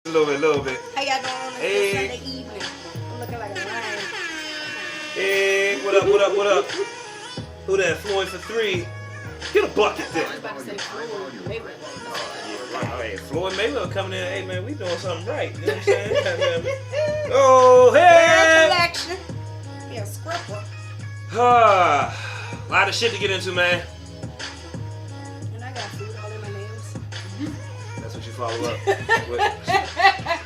A little bit. How y'all doing on this Sunday evening? I'm looking like a lion. Hey, what up? Who that? Floyd for 3. Get a bucket there. I was about to say Floyd Mayweather. Oh, hey, Floyd Mayweather coming in. Hey, man, we doing something right. You know what I'm saying? Oh, hey! Collection. Yeah, scripper. A lot of shit to get into, man. And I got food all in my nails. That's what you follow up with.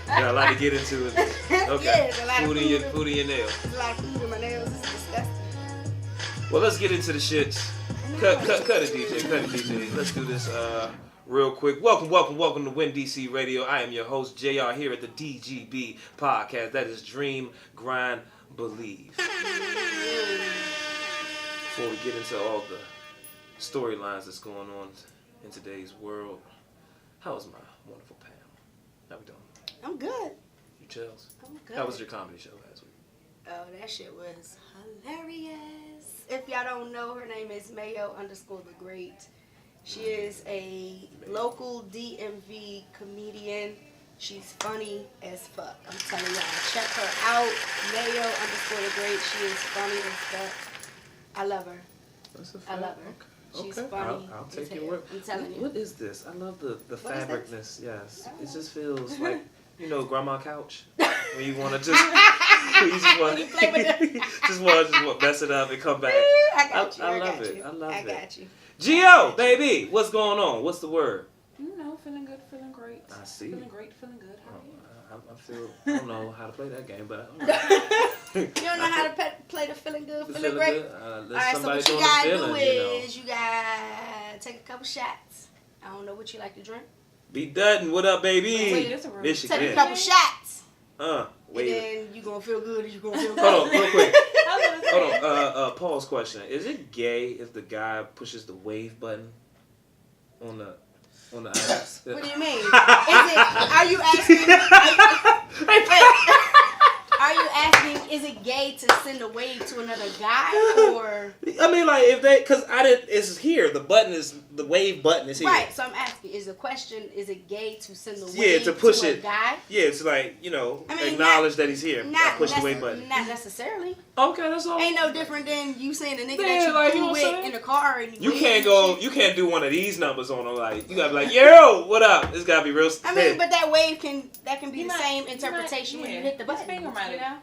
Got a lot to get into. Okay. Yeah, there's a lot food of in your nails. There's a lot of food in my nails. This is disgusting. Well, let's get into the shits. Cut it, DJ. Let's do this real quick. Welcome to Win DC Radio. I am your host, JR, here at the DGB podcast. That is Dream, Grind, Believe. Before we get into all the storylines that's going on in today's world, how is my wonderful Pam? How we doing? I'm good. You chills? I'm good. How was your comedy show last week? Oh, that shit was hilarious. If y'all don't know, her name is Mayo_the Great. She is a local DMV comedian. She's funny as fuck. I'm telling y'all, check her out. Mayo_the Great. She is funny as fuck. I love her. That's a fact. I love her. She's okay. funny. I'll take your word. I'm telling you. What is this? I love the fabricness. Yes. Oh. It just feels like, grandma couch. When you want to just, just want to mess it up and come back. I got you. I love it. I got you. Gio, baby, what's going on? What's the word? Feeling good, feeling great. I see. Feeling great, feeling good. How are you? I don't know how to play that game, but You don't know how to play the feeling good, feeling great? All right, so what you gotta do is you gotta take a couple shots. I don't know what you like to drink. Be Dutton, what up, baby? Take a couple shots. Wait. And then you gonna feel good and you gonna feel good. Hold on, real quick. Hold on. Paul's question. Is it gay if the guy pushes the wave button on the ice? What do you mean? Are you asking, is it gay to send a wave to another guy, or? I mean, like, it's here. The wave button is here. Right, so I'm asking, is it gay to send the wave to push a guy? Yeah, it's like, acknowledge that he's here. Push the wave button. Not necessarily. Okay, that's all. Ain't no different than you saying the nigga Yeah, that like, you you know with what I'm in the car and you can't do one of these numbers on them. Like, you gotta be like, yo, what up? It's gotta be real. I mean, but that wave can be the same interpretation when you hit the button. Finger might have.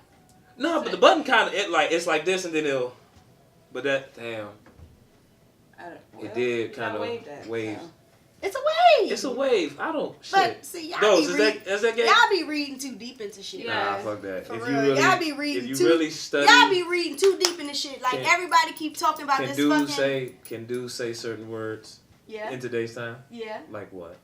No, but the button kind of it's like this, and then it'll. But that it did kind of wave. It's a wave. It's a wave. I don't. But see, y'all is that gay? Y'all be reading too deep into shit. Nah, fuck that. For real. Y'all be reading y'all be reading too deep into shit. Like everybody keep talking about this fucking. Can dudes say certain words? Yeah. In today's time. Yeah. Like what?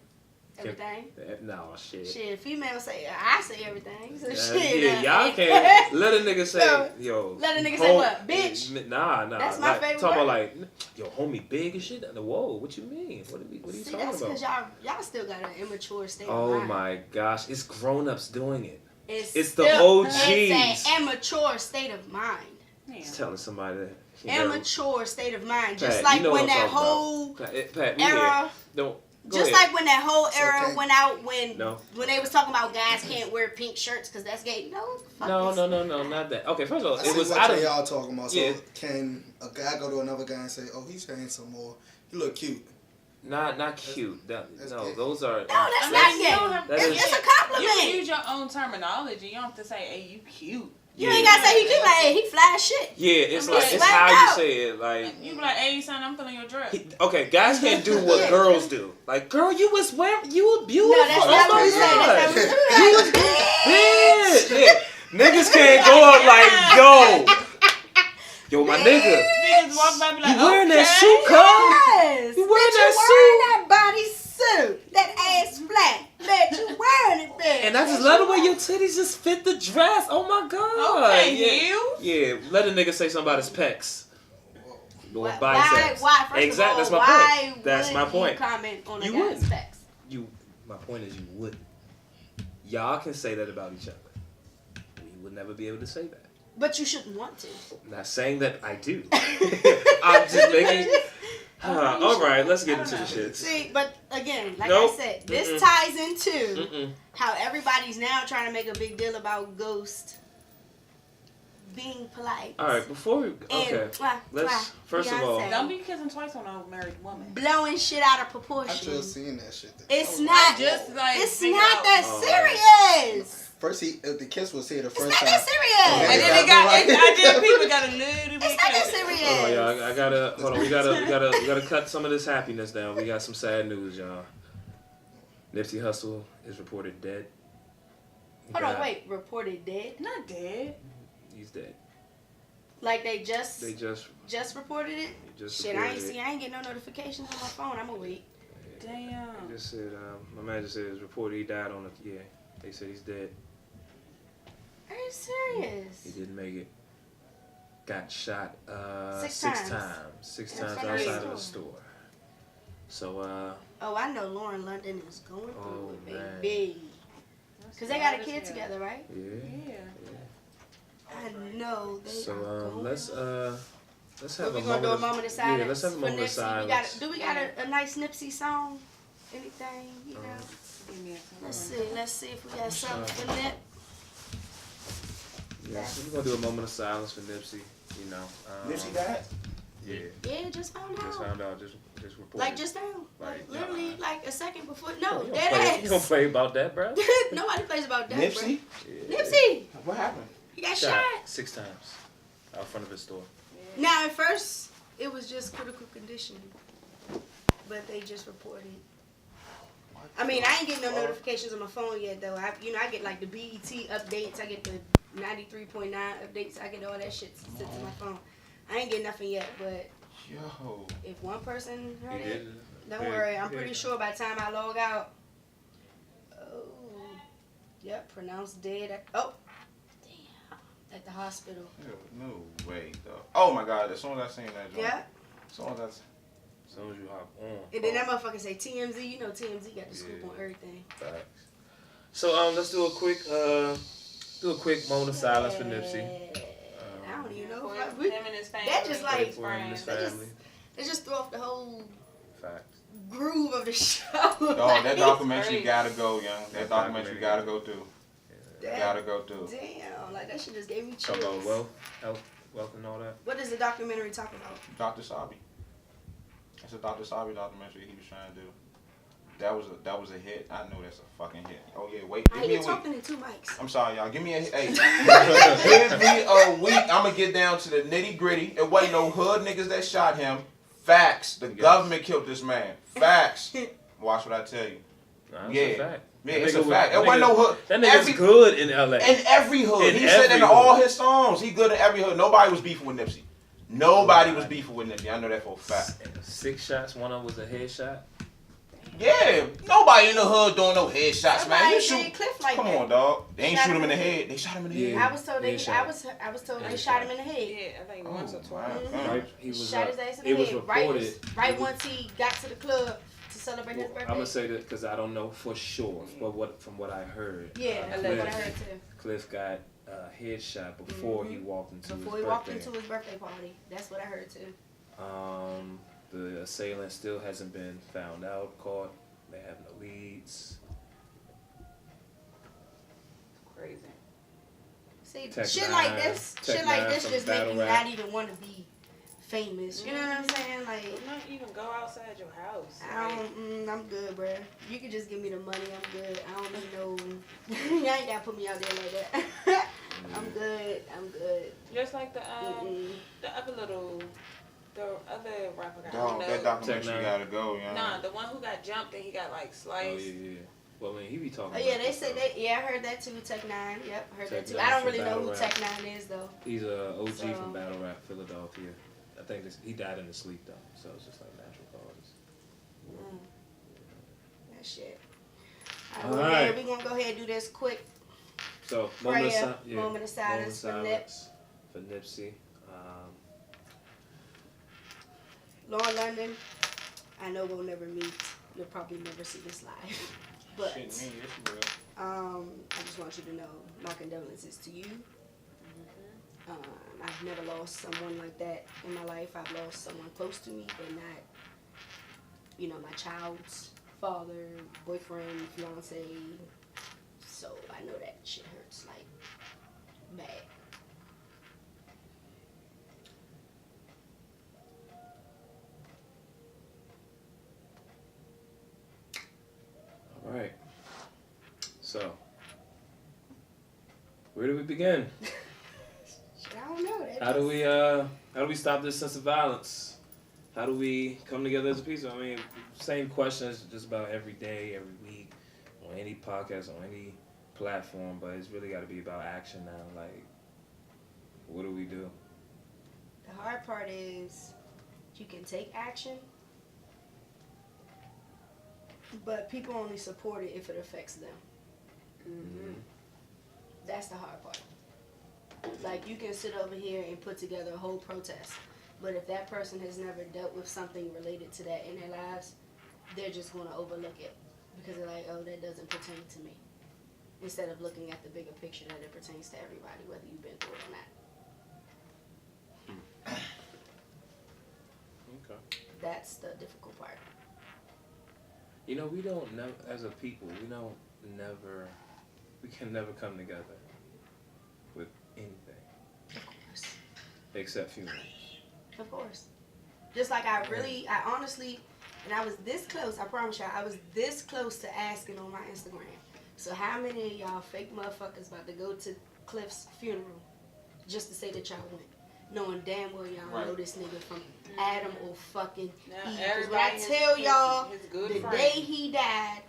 Everything. No, shit. Shit, females say, I say everything. So y'all can't let a nigga say, yo. Let a nigga say what? Bitch? Nah. That's my favorite Talking word. about like, yo, homie big and shit. Whoa, what you mean? What are you talking about? That's because y'all still got an immature state of mind. Oh my gosh, it's grown-ups doing it. It's the OGs. It's an immature state of mind. It's telling somebody that. Immature state of mind. Pat, just like when that whole era. Just like when that whole era went out when they was talking about guys can't wear pink shirts because that's gay. No, not that. Okay, first of all, it was what y'all talking about. So can a guy go to another guy and say, "Oh, he's handsome," or "He look cute"? Not cute. Those are. No, that's not gay. It's a compliment. You use your own terminology. You don't have to say, "Hey, you cute." You ain't gotta say he cute. Like, hey, he fly as shit. Yeah, it's how you say it. Like you be like, "Hey, son, I'm feeling your dress." Okay, guys can't do what girls do. Like, girl, you was beautiful. No, that's not what we say. Niggas can't go up like, yo, my nigga. Niggas walk by and be like, you wearing that suit, cuz? Yes. You wearing that suit? That body suit. That ass flat. Bet you wearing it, bitch. And I just love the way your titties just fit the dress. Oh my god. Okay, yeah, let a nigga say something about his pecs. Or Why? biceps. Exactly. That's my point. That's my point. You comment on a guy's pecs? My point is you wouldn't. Y'all can say that about each other. We would never be able to say that. But you shouldn't want to. I'm not saying that I do. I'm just making. All right, let's get into the shits. See, but again, like Nope. I said, this ties into Mm-mm. how everybody's now trying to make a big deal about Ghost being polite. All right, before we And let's first of all. Beyonce Don't be kissing twice on a married woman. blowing shit out of I proportion. just seen that shit. It's I not just like it's figured not out- that serious. First, the kiss was here the It's first not time. that serious. And then it got, I did people got a little bit It's not that crazy. serious. Hold on, y'all. I gotta hold on. We gotta cut some of this happiness down. We got some sad news, y'all. Nipsey Hussle is reported dead. Hold on, wait. Reported dead? Not dead. He's dead. Like they just reported it? Just Shit, reported it. I ain't getting no notifications on my phone. I'ma wait. Damn. He just said, my man just said it's reported he died on the, yeah. They said he's dead. Are you serious? He didn't make it. Got shot Six times. times. Six In times front of the outside of the store. store. So, Oh, I know Lauren London is going through Oh, it, man. baby. Because they got a kid together, right? yeah. Yeah. I know they are So, going let's have we a gonna do a moment moment of silence. Yeah, let's have a for moment of Nipsey. silence. We got a nice Nipsey song? Anything, you know? Give me a Let's see if we got something for Nip. Yeah, so we're gonna do a moment of silence for Nipsey. You know, Nipsey died? Yeah, Yeah, just found out. just found out. Just reported. Like just now. Like, Literally like a second before. No, You don't dead play- You don't ass. play about that, bro. Nobody plays about that, Nipsey? Yeah. bro. Nipsey! What happened? He got Shot shot. 6 times out front of his store. Now, at first, it was just critical condition. But they just reported. I mean, I ain't getting no notifications on my phone yet, though. I get like the BET updates. I get the 93.9 updates. I get all that shit sent to my phone. I ain't getting nothing yet, but Yo. if one person He heard it, did. don't Yeah, worry. I'm yeah. pretty sure by the time I log out, yep, pronounced dead. Damn, at the hospital. Yo, no way, though. Oh my God! As soon as I seen that joint. Yeah, As soon as I. As soon as you hop on. and then that motherfucker say TMZ. You know TMZ got the scoop on everything. Facts. So let's do a quick moment of silence for Nipsey. I don't even know. For If him and his family. that just like For him and his family. they just throw off the whole Facts. groove of the show. Oh, that documentary crazy. gotta go, young. That documentary gotta go too. That- Gotta go too. Damn, like that shit just gave me Talk chills. about wealth, health, and all that. What does the documentary talk about? Dr. Sabi. That's a Dr. Sabi documentary he was trying to do. That was a hit. I know that's a fucking hit. Oh yeah, wait. How Give me you a week. talking in two mics? I'm sorry, y'all. Give me a hey. Give me a week. I'ma get down to the nitty gritty. It wasn't no hood niggas that shot him. Facts. The government killed this man. Facts. Watch what I tell you. Nah, that's Yeah. a fact. Yeah, That it's a nigga fact. was- It wasn't no hood. That nigga's good in LA. In every hood. In He said every in all hood. his songs. He good in every hood. Nobody was beefing with Nipsey. Nobody was beefing with Nipsey. I know that for a fact. 6 shots, one of them was a headshot. Yeah. Nobody in the hood doing no headshots, man. You Somebody shoot. did Cliff like Come that. on, dog. They ain't Shot shoot him him in the in the head. They shot him in the Yeah. head. I was told they. Headshot. I was told they Headshot. shot him in the head. Yeah, I think Oh, once or twice. Mhm. Right? He was Shot his ass in it the was head. reported. Right once he got to the club to celebrate his birthday. I'm gonna say that because I don't know for sure, but from what I heard, Yeah, that's Cliff, what I heard too. Cliff got a headshot before he walked into Before he his walked birthday. into his birthday party. That's what I heard too. The assailant still hasn't been found out, caught. They have no leads. Crazy. See, Tech shit Nine- like this, Tech shit like Nine this from just make Battle you Rap. not even want to be famous. You know what I'm saying? Like, Not even go outside your house. I don't, I'm good, bruh. You can just give me the money. I'm good. I don't need no. You ain't gotta put me out there like that. I'm good. I'm good. Just like the Mm-mm. the other rapper guy. Dog, you that know? documentary Tech Nine. gotta go, you know. Nah, the one who got jumped and he got like Oh sliced. yeah. Well, I mean, he be talking. Oh yeah, about they this said stuff. that. Yeah, I heard that too. Tech Nine. Yep, heard Tech that too. Nine I don't from really know Battle who Rap. Tech Nine is though. He's a OG So- from Battle Rap, Philadelphia. I think he died in his sleep though, so it's just like natural causes. That shit. All All right. right, we gonna go ahead and do this quick. So Prayer, moment of silence for for Nipsey. Lauren London, I know we'll never meet. You'll probably never see this live. But Shit, me, yes, you will. I just want you to know my condolences to you. I've never lost someone like that in my life. I've lost someone close to me, but not you know, my child's father, boyfriend, fiance. So I know that shit hurts like bad. All right. So, where do we begin? I don't know. How do we stop this sense of violence? How do we come together as a piece? I mean, same questions just about every day, every week, on any podcast, on any platform, but it's really got to be about action now. Like, what do we do? The hard part is you can take action, but people only support it if it affects them. Mm-hmm. That's the hard part. Like, you can sit over here and put together a whole protest, but if that person has never dealt with something related to that in their lives, they're just going to overlook it because they're like, oh, that doesn't pertain to me. Instead of looking at the bigger picture that it pertains to everybody, whether you've been through it or not. Okay. That's the difficult part. You know, we don't never, as a people, we can never come together with anything Of course. except funerals. Of course. Just like I honestly, and I was this close, I promise y'all, I was this close to asking on my Instagram. So how many of y'all fake motherfuckers about to go to Cliff's funeral just to say that y'all went? Knowing damn well y'all know this nigga from Adam or fucking Eve. Because when I tell y'all, the day he died,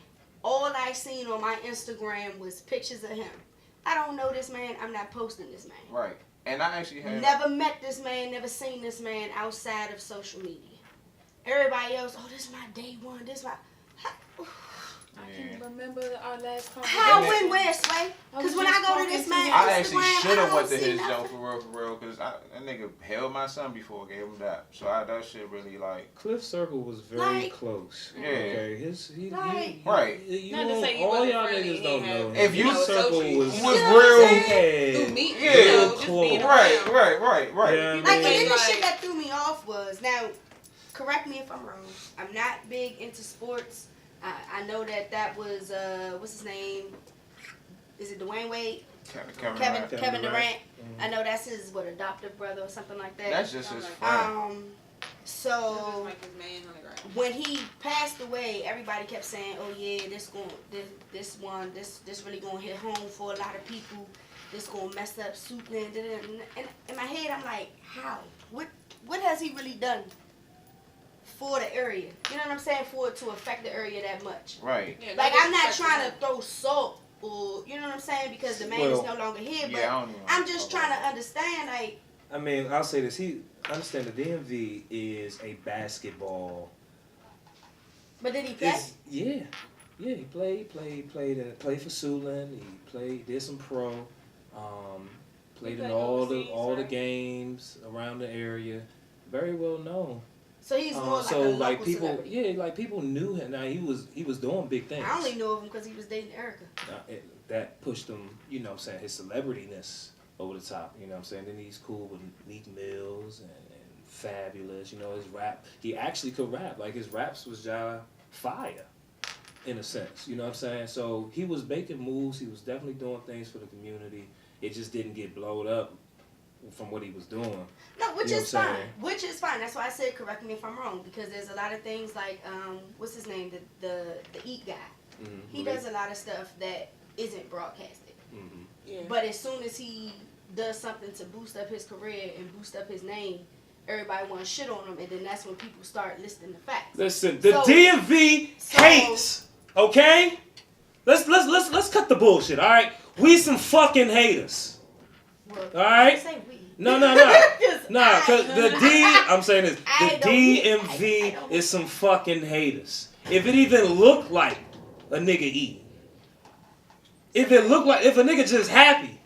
all I seen on my Instagram was pictures of him. I don't know this man. I'm not posting this man. Right. And I actually had... Never met this man, never seen this man outside of social media. Everybody else, oh, this is my day one. This is my... I can't remember our last conversation. How, when, where, Sway? Because when I go to this man I actually Instagram, should have went to I don't see his nothing. joke for real, because that nigga held my son before I gave him that. So that shit really like... Cliff Circle was very Like, close. Yeah. Okay, Right. You Not to know, say you all wasn't y'all friendly, niggas he don't had- know. If you- Cliff Circle social- was You know was what I'm real... saying? Through me, Yeah. you know, just Close. being Right. around. Yeah, Like, and then the Like- shit that threw me off was, now, correct me if I'm wrong, I'm not big into sports. I know that was, what's his name? Is it Dwayne Wade? Kevin Kevin Durant. Mhm. I know that's his, adoptive brother or something like that. That's just his friend. So Like his man on the ground. when he passed away, everybody kept saying, "Oh yeah, this really gonna hit home for a lot of people. This gonna mess up Suitland." And in my head, I'm like, how? What has he really done for the area? You know what I'm saying? For it to affect the area that much. Right. Yeah, Like, no I'm not disrespect trying him. to throw salt or, you know what I'm saying? Because the man is no longer here. But Yeah, I don't even I'm just trying to understand, like, I mean, I'll say this. I understand the DMV is a basketball. but did he play? Yeah, he played for Suitland. He did some pro. Played in played all overseas, the right? games around the area. Very well known. So he's more like a so local like people, celebrity. like people knew him. Now he was doing big things. I only know of him because he was dating Erica. That pushed him, you know what I'm saying, his celebrityness over the top, you know what I'm saying. Then he's cool with Meek Mills and Fabulous, you know, his rap. He actually could rap. Like, his raps was fire, in a sense, you know what I'm saying. So he was making moves. He was definitely doing things for the community. It just didn't get blowed up from what he was doing. No, which You know is what I'm fine. saying? Which is fine. That's why I said, correct me if I'm wrong, because there's a lot of things like, what's his name, the Eat guy. Mm-hmm. He does a lot of stuff that isn't broadcasted. Mm-hmm. Yeah. But as soon as he does something to boost up his career and boost up his name, everybody want to shit on him, and then that's when people start listing the facts. Listen, the So- DMV hates. Okay, let's cut the bullshit. All right, we some fucking haters. Well, All right. Say we. No. Nah, cause I'm saying this. I The don't- DMV I don't- is some fucking haters. If it even look like a nigga eating, if a nigga just happy,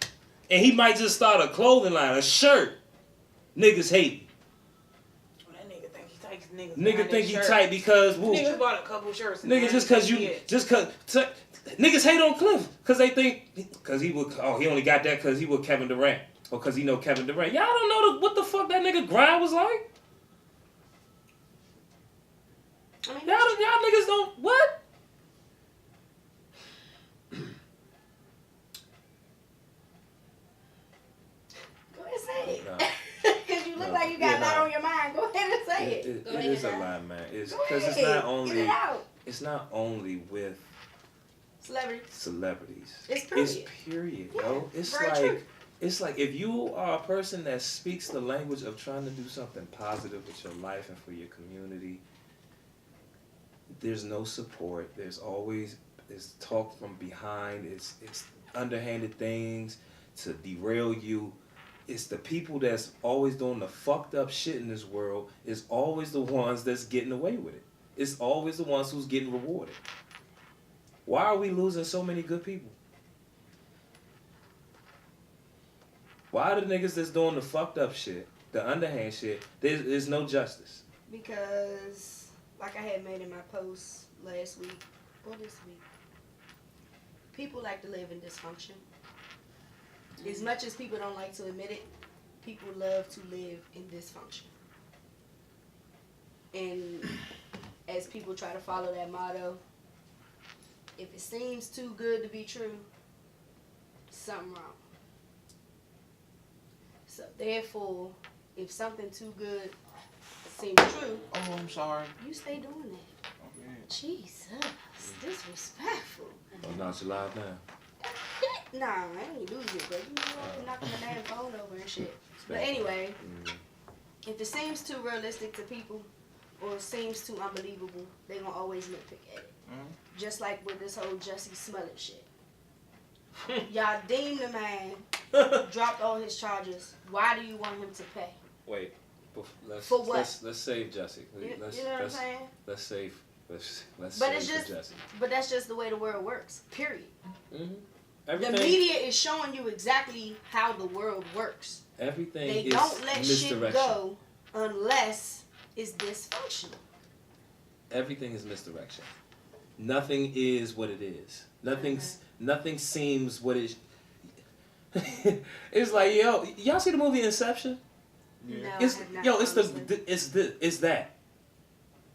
and he might just start a clothing line, a shirt, niggas hate. Well, that nigga think he tight. Niggas Nigga behind think his he shirt. tight because woo. Niggas bought a couple shirts. and Nigga, now just he cause think you, he it. niggas hate on Cliff, cause they think, cause he only got that cause he with Kevin Durant, or cause he know Kevin Durant. Y'all don't know what the fuck that nigga grind was like. I mean, Y'all niggas don't what? go ahead and say it. No. Because you look like you got a lot on your mind. Go ahead and say it. It Go is a ahead. lot, man. It's Go because ahead. it's not Get only it out. it's not only with Celebrities. It's It's period. period, Yeah, yo. It's very like true. it's like if you are a person that speaks the language of trying to do something positive with your life and for your community, there's no support. There's talk from behind. It's underhanded things to derail you. It's the people that's always doing the fucked up shit in this world. It's always the ones that's getting away with it. It's always the ones who's getting rewarded. Why are we losing so many good people? Why are the niggas that's doing the fucked up shit, the underhand shit, there's no justice? Because, like I had made in my post last week, or this week, people like to live in dysfunction. As much as people don't like to admit it, people love to live in dysfunction. And as people try to follow that motto, if it seems too good to be true, something wrong. So therefore, if something too good seems true, Oh, I'm sorry. you stay doing that. Okay. Jesus, disrespectful. Oh, now it's live now. Nah, I ain't lose it, but you know, knocking the damn phone over and shit. But anyway, if it seems too realistic to people or it seems too unbelievable, they gonna always nitpick at it. Just like with this whole Jussie Smollett shit. Y'all deemed the man, dropped all his charges. Why do you want him to pay? Wait, let's For what? Let's save Jussie. You know what I'm saying? Let's save But save it's just, Jussie. but that's just the way the world works. Period. Mm-hmm. The media is showing you exactly how the world works. Everything They is don't let shit misdirection. go unless it's dysfunctional. Everything is misdirection. Nothing is what it is. Nothing seems what it. It's like, yo, y'all see the movie Inception? Yeah. No, It's I have not, honestly. it's that.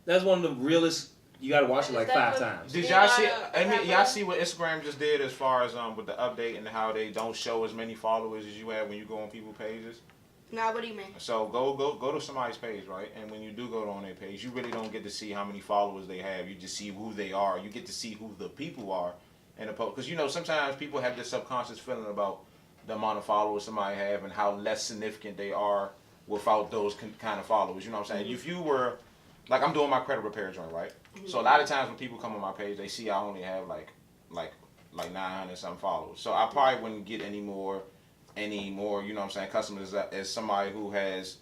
That's one of the realest. You gotta watch it like 5 times. Did y'all see? I mean, y'all see what Instagram just did as far as with the update and how they don't show as many followers as you have when you go on people's pages. Nah, what do you mean? So go to somebody's page, right? And when you do go on their page, you really don't get to see how many followers they have. You just see who they are. You get to see who the people are in the post. Because sometimes people have this subconscious feeling about the amount of followers somebody have and how less significant they are without those kind of followers. You know what I'm saying? If you were, like, I'm doing my credit repair joint, right? So a lot of times when people come on my page, they see I only have like 900 something followers. So I probably wouldn't get any more, you know what I'm saying, customers as somebody who has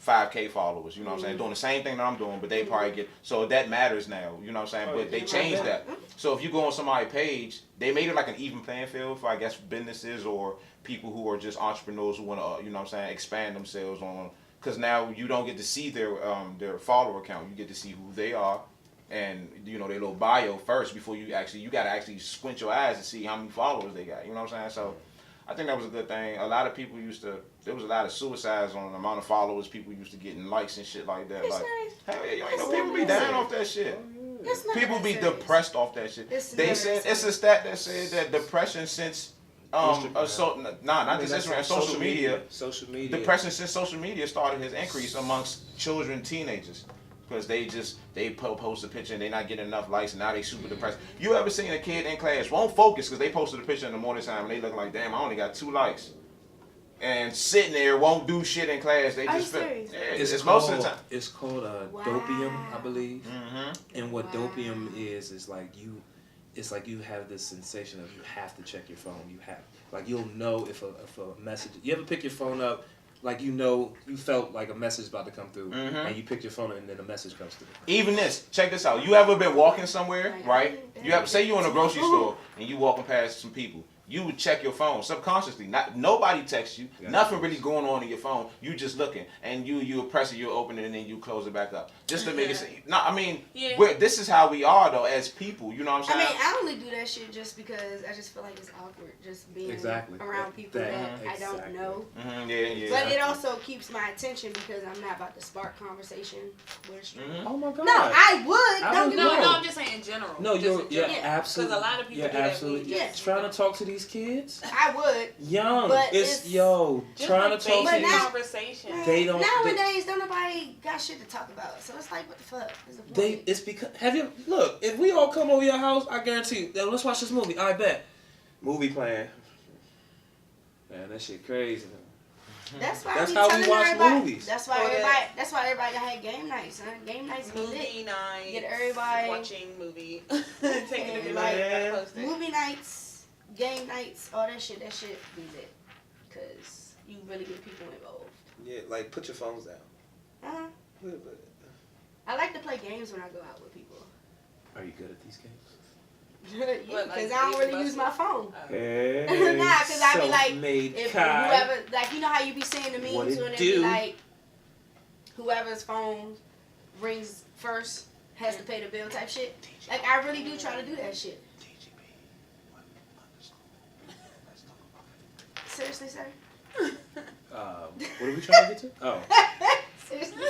5K followers, you know what I'm saying, doing the same thing that I'm doing, but they probably get, so that matters now, you know what I'm saying, but they changed that. So if you go on somebody's page, they made it like an even playing field for, I guess, businesses or people who are just entrepreneurs who want to, you know what I'm saying, expand themselves on, because now you don't get to see their follower count, you get to see who they are. And their little bio first before you gotta actually squint your eyes to see how many followers they got. You know what I'm saying? So I think that was a good thing. A lot of people there was a lot of suicides on the amount of followers people used to get and likes and shit like that. It's like, nice. hell yeah, you ain't know people be down off that shit. It's not People that be serious. depressed off that shit. They said it's a stat that said that depression since not just Instagram, social media. Social media. Depression since social media started has increased amongst children, teenagers. Because they post a picture and they not getting enough likes and now they super depressed. You ever seen a kid in class won't focus because they posted a picture in the morning time and they look like, damn, I only got 2 likes. And sitting there won't do shit in class. They just serious? Yeah, It's most of the time. It's called Wow. dopium, I believe. Mm-hmm. And what Wow. dopium is like you have this sensation of you have to check your phone. You'll know if a message. You ever pick your phone up? Like you felt like a message about to come through, and you pick your phone up and then a message comes through. Even this, check this out. You ever been walking somewhere, right? You say you in a grocery store and you walking past some people. you would check your phone subconsciously. Nobody texts you. Yeah. Nothing really going on in your phone. You just looking, and you press it, you open it, and then you close it back up, just to make it. No, I mean, this is how we are though as people. You know what I'm saying? I mean, I only do that shit just because I just feel like it's awkward just being around people that I don't know. Mm-hmm, yeah. But it also keeps my attention because I'm not about to spark conversation with a stranger. Oh my god. No, I would. Don't get me wrong. No, I'm just saying in general. No, you're Because absolutely. a lot of people You're do that. absolutely Yes. trying to talk to these kids. I would. Young, But it's it's trying to talk to basic these. conversation. They don't. Nowadays, don't nobody got shit to talk about. So it's like, what the fuck is the point? It's because have you look? If we all come over your house, I guarantee you. Let's watch this movie. I bet. Movie playing. Man, that shit crazy. That's why That's I be how we telling watch everybody. movies. That's why everybody. That's why everybody had game nights, son. Game nights be lit. Movie night. Get everybody watching movie. Taking a good like, post it. movie nights, game nights, all that shit. That shit be lit, cause you really get people involved. Yeah, like put your phones down. Uh-huh. I like to play games when I go out with people. Are you good at these games? Yeah, What, because like I don't really David use my phone. Hey, Nah, cause I be like, self-made if Kai. whoever, like, you know how you be seeing the What memes it when it do? be like, whoever's phone rings first has to pay the bill type shit. Like, I really do try to do that shit. DGB. Seriously, sir? What are we trying to get to? Oh. Seriously?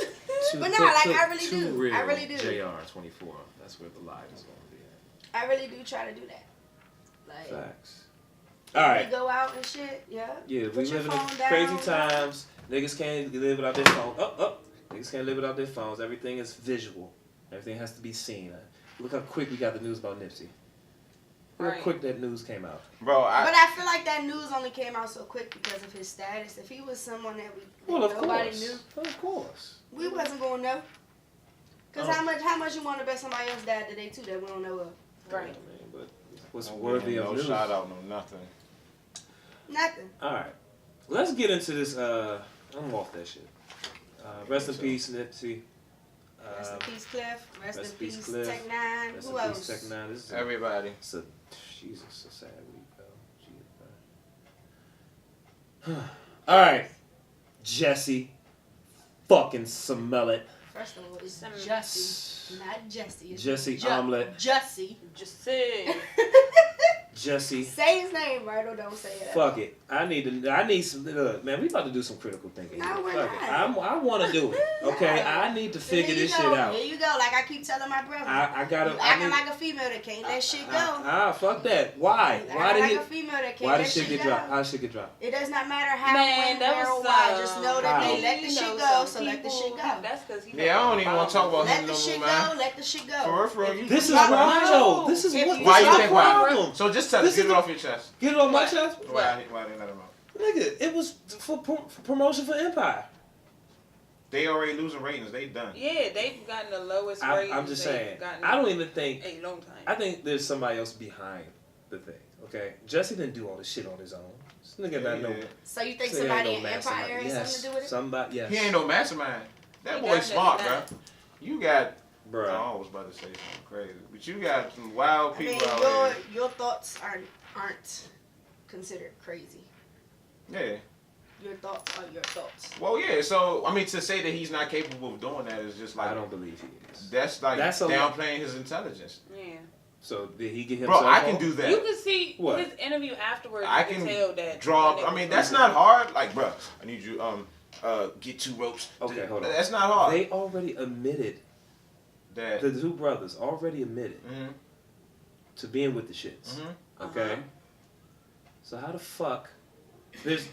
Too- But nah, put- like, put I really Too do. Real I really do. JR24. That's where the live is going to be at. I really do try to do that. Like, Facts. when All right. we go out and shit, yeah. Yeah, Put we your live in phone down. crazy times. Niggas can't live without their phone. Niggas can't live without their phones. Everything is visual. Everything has to be seen. Look how quick we got the news about Nipsey. Look how Right. quick that news came out. Bro, But I feel like that news only came out so quick because of his status. If he was someone that Well, of nobody course. knew, Of course. we wasn't gonna know. Cause Oh. how much you want to bet somebody else died today too that we don't know of? Right. I mean, but what's no worthy of news? shout out, no nothing. Nothing. All right. Let's get into this. I'm off that shit. Rest in peace, Nipsey. Rest in peace, Cliff. Rest in peace, peace, Cliff. Tech Nine. Rest Who in else? peace, Tech Nine. This is Everybody. It's a Jesus, a sad week, though. All right, Jesse, fucking smell it. First of all, it's Jussie, not Jesse. It's Jesse Omelet. Jussie. Just say. Jesse. Say his name right or don't say it. Fuck it. I need some. Look, man, we about to do some critical thinking. No, here. we're Fuck not. it. I want to do it. Okay, No. I need to So figure here you this shit go. out. Here you go. Like I keep telling my brother. I gotta. You I acting need, like a female that can't let shit go. fuck that. Why? You Why acting did like he? a female that can't Why let did shit get go. dropped? How did shit get dropped? It does not matter how, Man, when, that where, or was why. Just know that how? they let the You shit know, go, some so let the people- shit go. That's because he. Yeah, I don't even want to talk about Let him the no shit more, go. man. Let the shit go. For real, for real, If you- This is drop why, it, though. This is If what. you Why this you is think my why? problem. So just tell This us, get is it the- off your chest. Get it on my What? chest, Why they let him out? nigga. It was for promotion for Empire. They already losing ratings. They done. Yeah, they've gotten the lowest I'm ratings just they've saying. gotten I don't even think. in a long time. I think there's somebody else behind the thing. Okay, Jesse didn't do all this shit on his own. This nigga not no. So you think this nigga somebody ain't in no Empire mastermind. has something to do with it? Somebody. Yes. He ain't no mastermind. That He boy definitely smart, not. bro. You got. Bruh. I was about to say something crazy, but you got some wild I mean, people out your thoughts aren't considered crazy. here. Yeah. Your thoughts are your thoughts. Well, yeah. So I mean, to say that he's not capable of doing that is just like I don't believe he is. that's like That's a- downplaying his intelligence. Yeah. So did he get Bro, himself? I can off? do that. You can see What? his interview afterwards. I you can tell that. draw. that I nigga mean, was that's like- not hard. Like, bro, I need you get 2 ropes. Okay, hold on. That's not hard. They already admitted. that. The two brothers already admitted Mhm. to being with the shits. Mhm. Okay. Uh-huh. So how the fuck? There's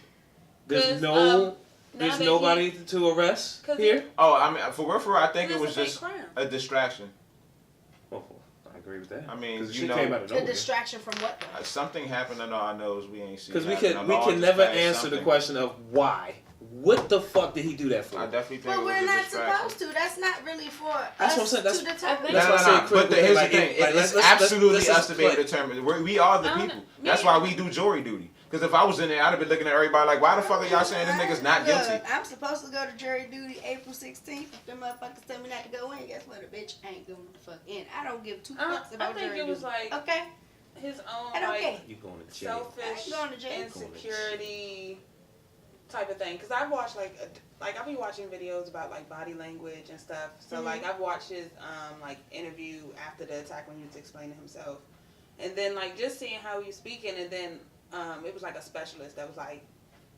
'Cause, no. now There's that nobody to arrest 'cause here. Oh, I mean, for real, I think It it was was a fake just crime. a distraction. Oh, I agree with that. I mean, because you shit know- came out of A nowhere. distraction from what though? Something happened under our nose we ain't seen. Because we happen. can A we law can just never passed answer the something. question of why. What the fuck did he do that for? I definitely think But it was we're a not distraction. supposed to. That's not really for That's us what I'm saying. That's- to determine. That's No, why I say But critical here's like, the thing. like, It's let's- absolutely let's us to be able to put- determine. We are the I don't people. know. That's why we do jury duty. Because if I was in there, I'd have been looking at everybody like, why the fuck are y'all saying this nigga's not Look, guilty? I'm supposed to go to jury duty April 16th. If them motherfuckers tell me not to go in, guess what? A bitch ain't going the fuck in. I don't give 2 fucks I about think jury it was duty. like Okay? his own And okay. like You going to jail? selfish Going to jail. insecurity type of thing. Cause I've watched like I've been watching videos about like body language and stuff. So like I've watched his like interview after the attack when he was explaining himself, and then like just seeing how he was speaking, and then it was like a specialist that was like,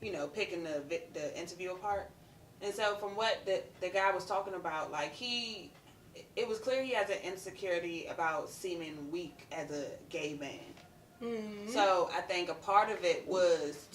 you know, picking the interview apart. And so from what the guy was talking about, like it was clear he has an insecurity about seeming weak as a gay man. Mm-hmm. So I think a part of it was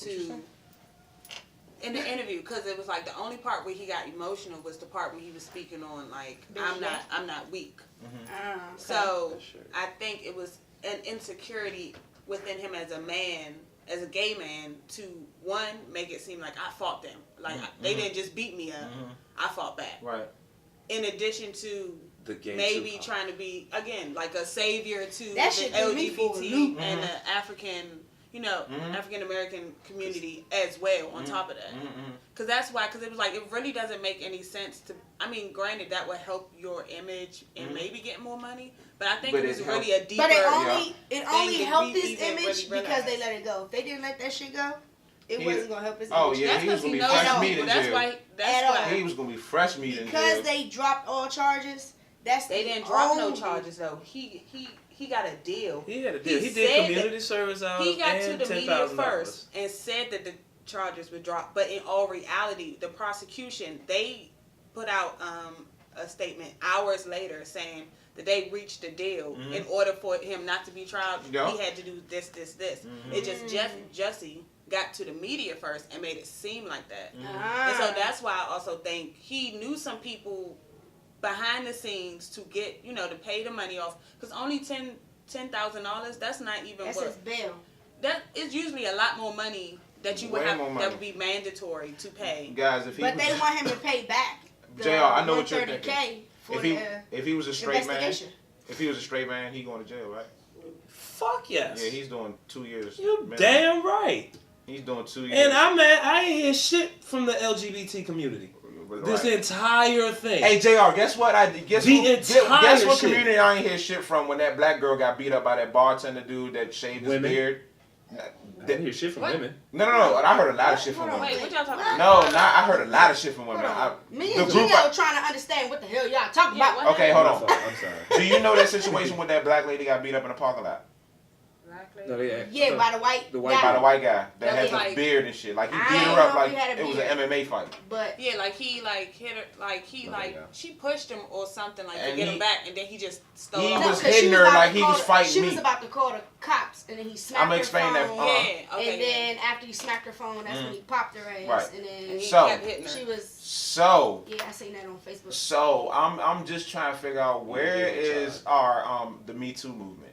in the interview, because it was like the only part where he got emotional was the part where he was speaking on like I'm not weak. Okay. So I think it was an insecurity within him as a man, as a gay man, to one, make it seem like I fought them, like they didn't just beat me up, I fought back. Right. In addition to The gay maybe Tupac. trying to be again like a savior to That the shit threw me for a LGBT loop. and the African, you know, African American community as well. On top of that, because that's why, because it was like it really doesn't make any sense to. I mean, granted that would help your image and maybe get more money, but I think But it was it really a deeper. But it only thing helped we his even image really because they realized. let it go. If they didn't let that shit go, it He- wasn't gonna help his Oh, image. yeah, That's he was because gonna he be knows. fresh meat in That's jail. why. At That's all. why He was gonna be fresh meat in Because jail. they dropped all charges. That's they the didn't drop no only- charges though. He got a deal. He had a deal. He said did that community service hours He got and to the media $10,000. first and said that the charges would drop, but in all reality, the prosecution, they put out a statement hours later saying that they reached a deal. In order for him not to be tried, Yeah. he had to do this. It just Jussie got to the media first and made it seem like that. And so that's why I also think he knew some people behind the scenes to get, you know, to pay the money off, because only $10,000, that's not even That's what his bail. that is usually a lot more money that you would Way have more money. that would be mandatory to pay. Guys, if he But was, they want him to pay back the JR, I know what you're 130K for if he was a straight man, investigation. if he was a straight man, he going to jail, right? Fuck yes. Yeah, he's doing 2 years. You minimum. damn right. He's doing 2 years. And I ain't hear shit from the LGBT community. Right. This entire thing. Hey JR, guess what? Guess what shit. community I ain't hear shit from when that black girl got beat up by that bartender dude that shaved his Women. beard. I didn't hear shit from What? women. No. I heard a lot of shit from Hold on, women. Wait, what y'all talking about? No, I heard a lot of shit from women. Hold on. Me the and group Gino trying to understand what the hell y'all talking Yeah, about. what Okay, hold My on. fault, I'm sorry. Do you know that situation with that black lady got beat up in the parking lot? Black lady? No, they Yeah, by the white The white guy. By the white guy that That had was the like- beard and shit. Like he I beat ain't her up know like he had a it was beard. an MMA fight. But Yeah, like he like hit her, like he Oh, like yeah. she pushed him or something like to And get he- him back, and then he just stole He off. was 'cause she hitting her about like to he call was the- fighting She me. was about to call the cops, and then he smacked I'ma her explain phone. that, Yeah, okay. And then after he smacked her phone, that's when he popped her ass. Right. And and then he So- kept hitting her. she was. So Yeah, I seen that on Facebook. So I'm just trying to figure out where is our the Me Too movement?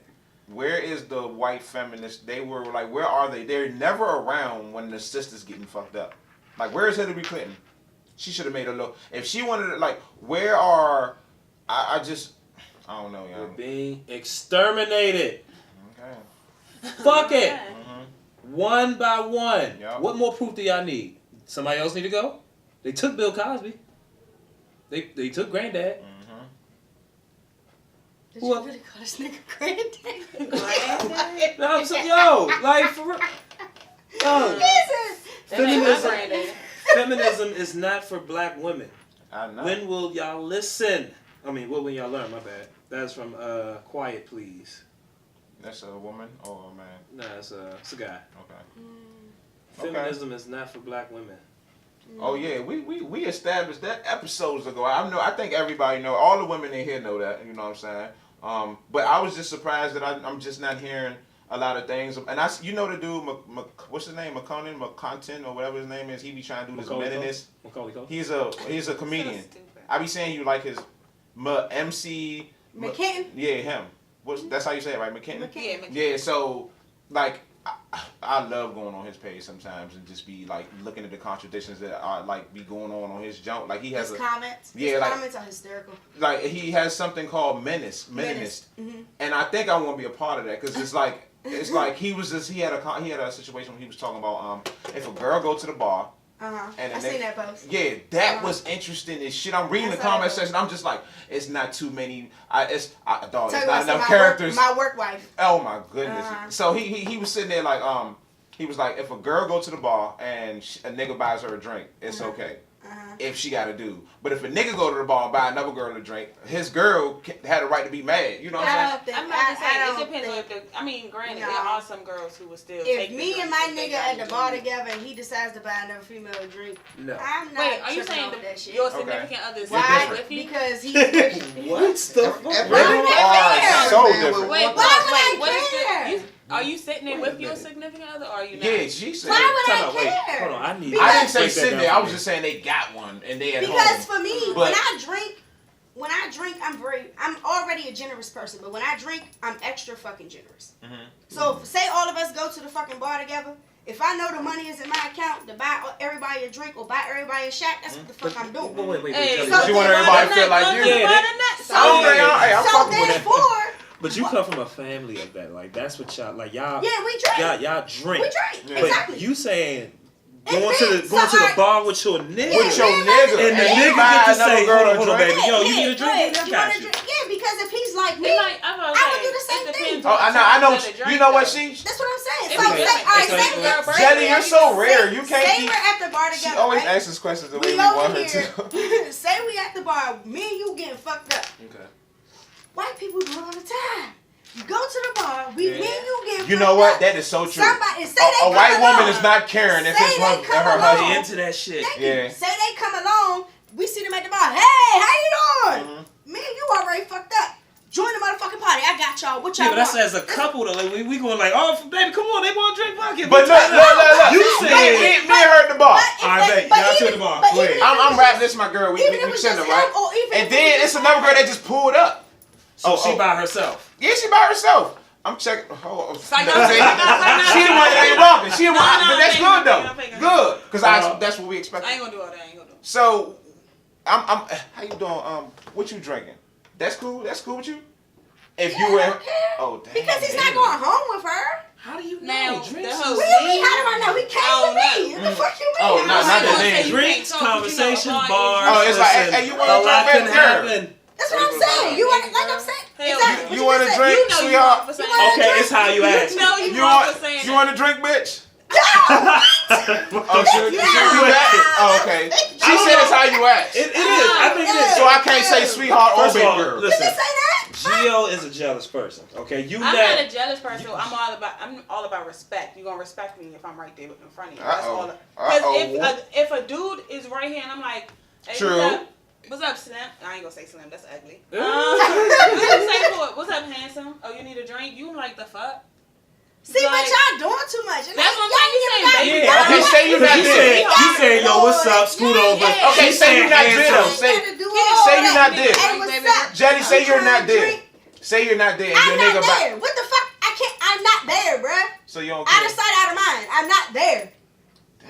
Where is the white feminists? They were like, where are they? They're never around when the sister's getting fucked up. Like, where is Hillary Clinton? She should have made a look. If she wanted to, like, where are? I don't know, We're y'all. being exterminated. Okay. Fuck it. Yeah. One by one. Yeah. What more proof do y'all need? Somebody else need to go? They took Bill Cosby. They took Granddad. Did Who you else? really call this nigga granddad? Granddad? No, I'm saying, yo, like for real. Yo, That ain't my feminism, granddad. feminism is not for black women. I know. When will y'all listen? I mean, what will y'all learn? My bad. That's from Quiet Please. That's a woman or a man? Nah, it's a guy. Okay. Feminism is not for black women. Oh yeah, we established that episodes ago. I think everybody know. All the women in here know that. You know what I'm saying? But I was just surprised that I'm just not hearing a lot of things. And you know the dude, what's his name, McConton or whatever his name is. He be trying to do this meninist. Macaulay Culkin. He's a comedian. So stupid. I be saying you like his MC. McKinnon? Yeah, him. That's how you say it, right? McKinnon. Yeah, Yeah. So like. I love going on his page sometimes and just be like looking at the contradictions that are like be going on his junk. Like he has His a comments. Yeah, His like- comments are hysterical. like he has something called meninist, Mm-hmm. and I think I want to be a part of that because it's like he had a situation when he was talking about if a girl go to the bar And I seen that post. Yeah, that was interesting as shit. I'm reading the comment section. I'm just like, it's not too many. It's not enough characters. My work wife. Oh my goodness. So he was sitting there like he was like, if a girl go to the bar and a nigga buys her a drink, it's okay. If she got a dude. But if a nigga go to the bar and buy another girl a drink, his girl had a right to be mad. You know what I'm saying? I'm about to say, it depends on granted, there are some girls who will still take If me and my nigga at the bar together and he decides to buy another female a drink, I'm not Wait, are you saying that shit. your significant other is Why? with you? Because he's What the fuck? Women are so different. Wait, why would what I is are you sitting there with your significant other, or are you not? Yeah, she said. Why would I Wait, care? hold on. I didn't say break that sitting down there. for I was me. just saying they got one and they at Because home. for me, But- when I drink, I'm already a generous person, but when I drink, I'm extra fucking generous. So say all of us go to the fucking bar together. If I know the money is in my account to buy everybody a drink or buy everybody a shot, that's what the fuck I'm doing. Wait, Hey, Jelly. You want everybody to feel like you. Yeah, I'm So fucking with that. therefore, But you come from a family of that. Like, that's what y'all, like, y'all. yeah, we drink. Y'all drink. We drink. Yeah. But Exactly. you saying It going to fits. the So I- bar with your nigga. With your man, nigga. And the you nigga buy get to another say, girl hold a on, drink. baby. Yo, you need a Go drink? ahead. I You got wanna you. drink? Yeah, because if he's like me, It's like, I would do the same thing. Oh, I know. You know what she? That's what I'm saying. If So we- say, all right, if say we- we're- Jelly, say you're we're- so rare. You say can't be. we're at the bar She together. always right? asks us questions the way We we over want her here. to. Say we at the bar. Me and you getting fucked up. Okay. White people do it all the time. You go to the bar. Me and you getting You fucked know what? up. That is so true. Somebody say A they white come woman along. is not caring if Say it's they her come her along. husband. They into that shit. Thank Yeah. you. Say they come along. We see them at the bar. Hey, how you doing? Me and you already fucked up. Join the motherfucking party. I got y'all. What y'all Yeah, but that's want? as a couple though. Like we going like, oh baby, come on, they want to drink vodka. But look. You Me said. and her at the bar. I bet. Y'all to the bar. Go ahead. I'm rapping this my girl. We Even if it's send just her, right? him, or even And if then it's another girl that just pulled up. So she by herself. Yeah, she by herself. I'm checking. Oh, Psycho. she the one that ain't bumping. She the one, No, but that's I'm good though. thinking. Good, because that's what we expect. I ain't gonna do all that. I ain't gonna do it. So, I'm. How you doing? What you drinking? That's cool. That's cool with you. If Yeah, you I were, don't care. oh damn. Because he's not going home with her. How do you Now, know? Drinks. the whole What do you mean? How do I know? He came Oh, with me. no. What the fuck you mean? Oh, not I the ain't name. gonna say you Drinks, can't talk, conversation, but you know, bars. Oh, it's like, listen, hey, you a want to lot drink, can girl? happen. That's what I'm saying. You want, like I'm saying. Hell, Exactly. You what want a just said. drink, You know you sweetheart? wrong for saying want- Okay, it's how you ask. You know you You wrong for want? saying You that. want a drink, bitch? No. Oh, should you do that? Oh, okay. She I don't said it's know. how you act. It is. I think it is. So I can't say sweetheart or First of baby all, girl. Did listen. you say that? Gio is a jealous person. Okay, you I'm let. not a jealous person. I'm all about respect. You're gonna respect me if I'm right there in front of you. That's all. Because if a dude is right here and I'm like, hey, True. what's up, Slim? I ain't gonna say Slim. That's ugly. What's up, handsome? Oh, you need a drink? You like the fuck? See, Like- but y'all doing too much. That's what I'm saying. Yeah, Okay, say you not you there. said, yo, what's up? Scoot over. Yeah. Okay, She say you said not hands there. up. Say you're not there. Hey, what's up? Jelly, say I'm you're trying not to there. drink. Say you're not there. And I'm your not nigga there. What the fuck? I'm not there, bruh. So you don't Out care. of sight, out of mind. I'm not there.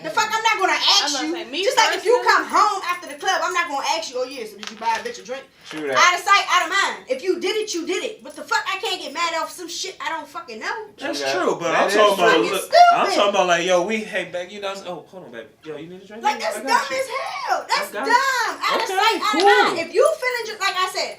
The fuck, I'm not gonna ask I'm you. gonna say, me Just like if you personally- come home after the club, I'm not gonna ask you, oh yeah, so did you buy a bitch a drink? True that. Out of sight, out of mind. If you did it, you did it. But the fuck, I can't get mad off some shit I don't fucking know. That's True that. true, but That I'm is talking about. true. Fucking Look, stupid. I'm talking about like, yo, hey, baby, you know. Oh, hold on, baby. Yo, you need a drink? Like, that's I dumb got you. as hell. That's I got dumb. you. Out of Okay, sight, out of cool. mind. If you feeling just like I said,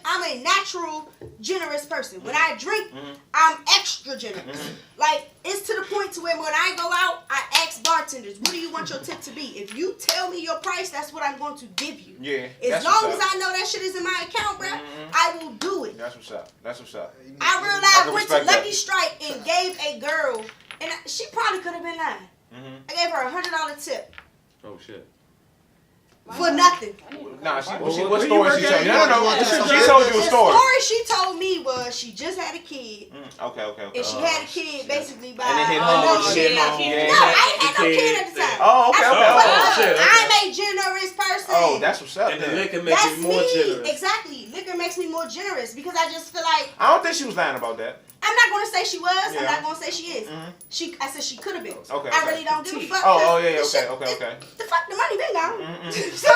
I'm a natural generous person. When I drink, I'm extra generous. Like, it's to the point to where when I go out, I ask bartenders, what do you want your tip to be? If you tell me your price, that's what I'm going to give you. Yeah. As long as I know that shit is in my account, bruh, I will do it. That's what's up. That's what's up. I I realized can went to respect that. Lucky Strike and gave a girl, and she probably could have been lying. I gave her $100 tip Oh shit. for nothing. Nah, she, Well, what where you story work she at? told you? No. Yeah. She told you a The story. story she told me was she just had a kid, Okay. and she had a kid basically by And it hit another home. chick. Shit, No, home. Yeah. I ain't had no The kid kid at the time. Oh, okay, I said, okay, "Fuck okay. up. Shit, okay. I'm a generous person. Oh, that's what's up. And the Then. liquor makes That's you more me. generous. Exactly. Liquor makes me more generous because I just feel like I don't think she was lying about that. I'm not gonna say she was. I'm Yeah. not gonna say she is. I said she could have been. Okay, I okay. really don't give a fuck. Oh, 'cause yeah, the shit- okay. The fuck, the money been gone. So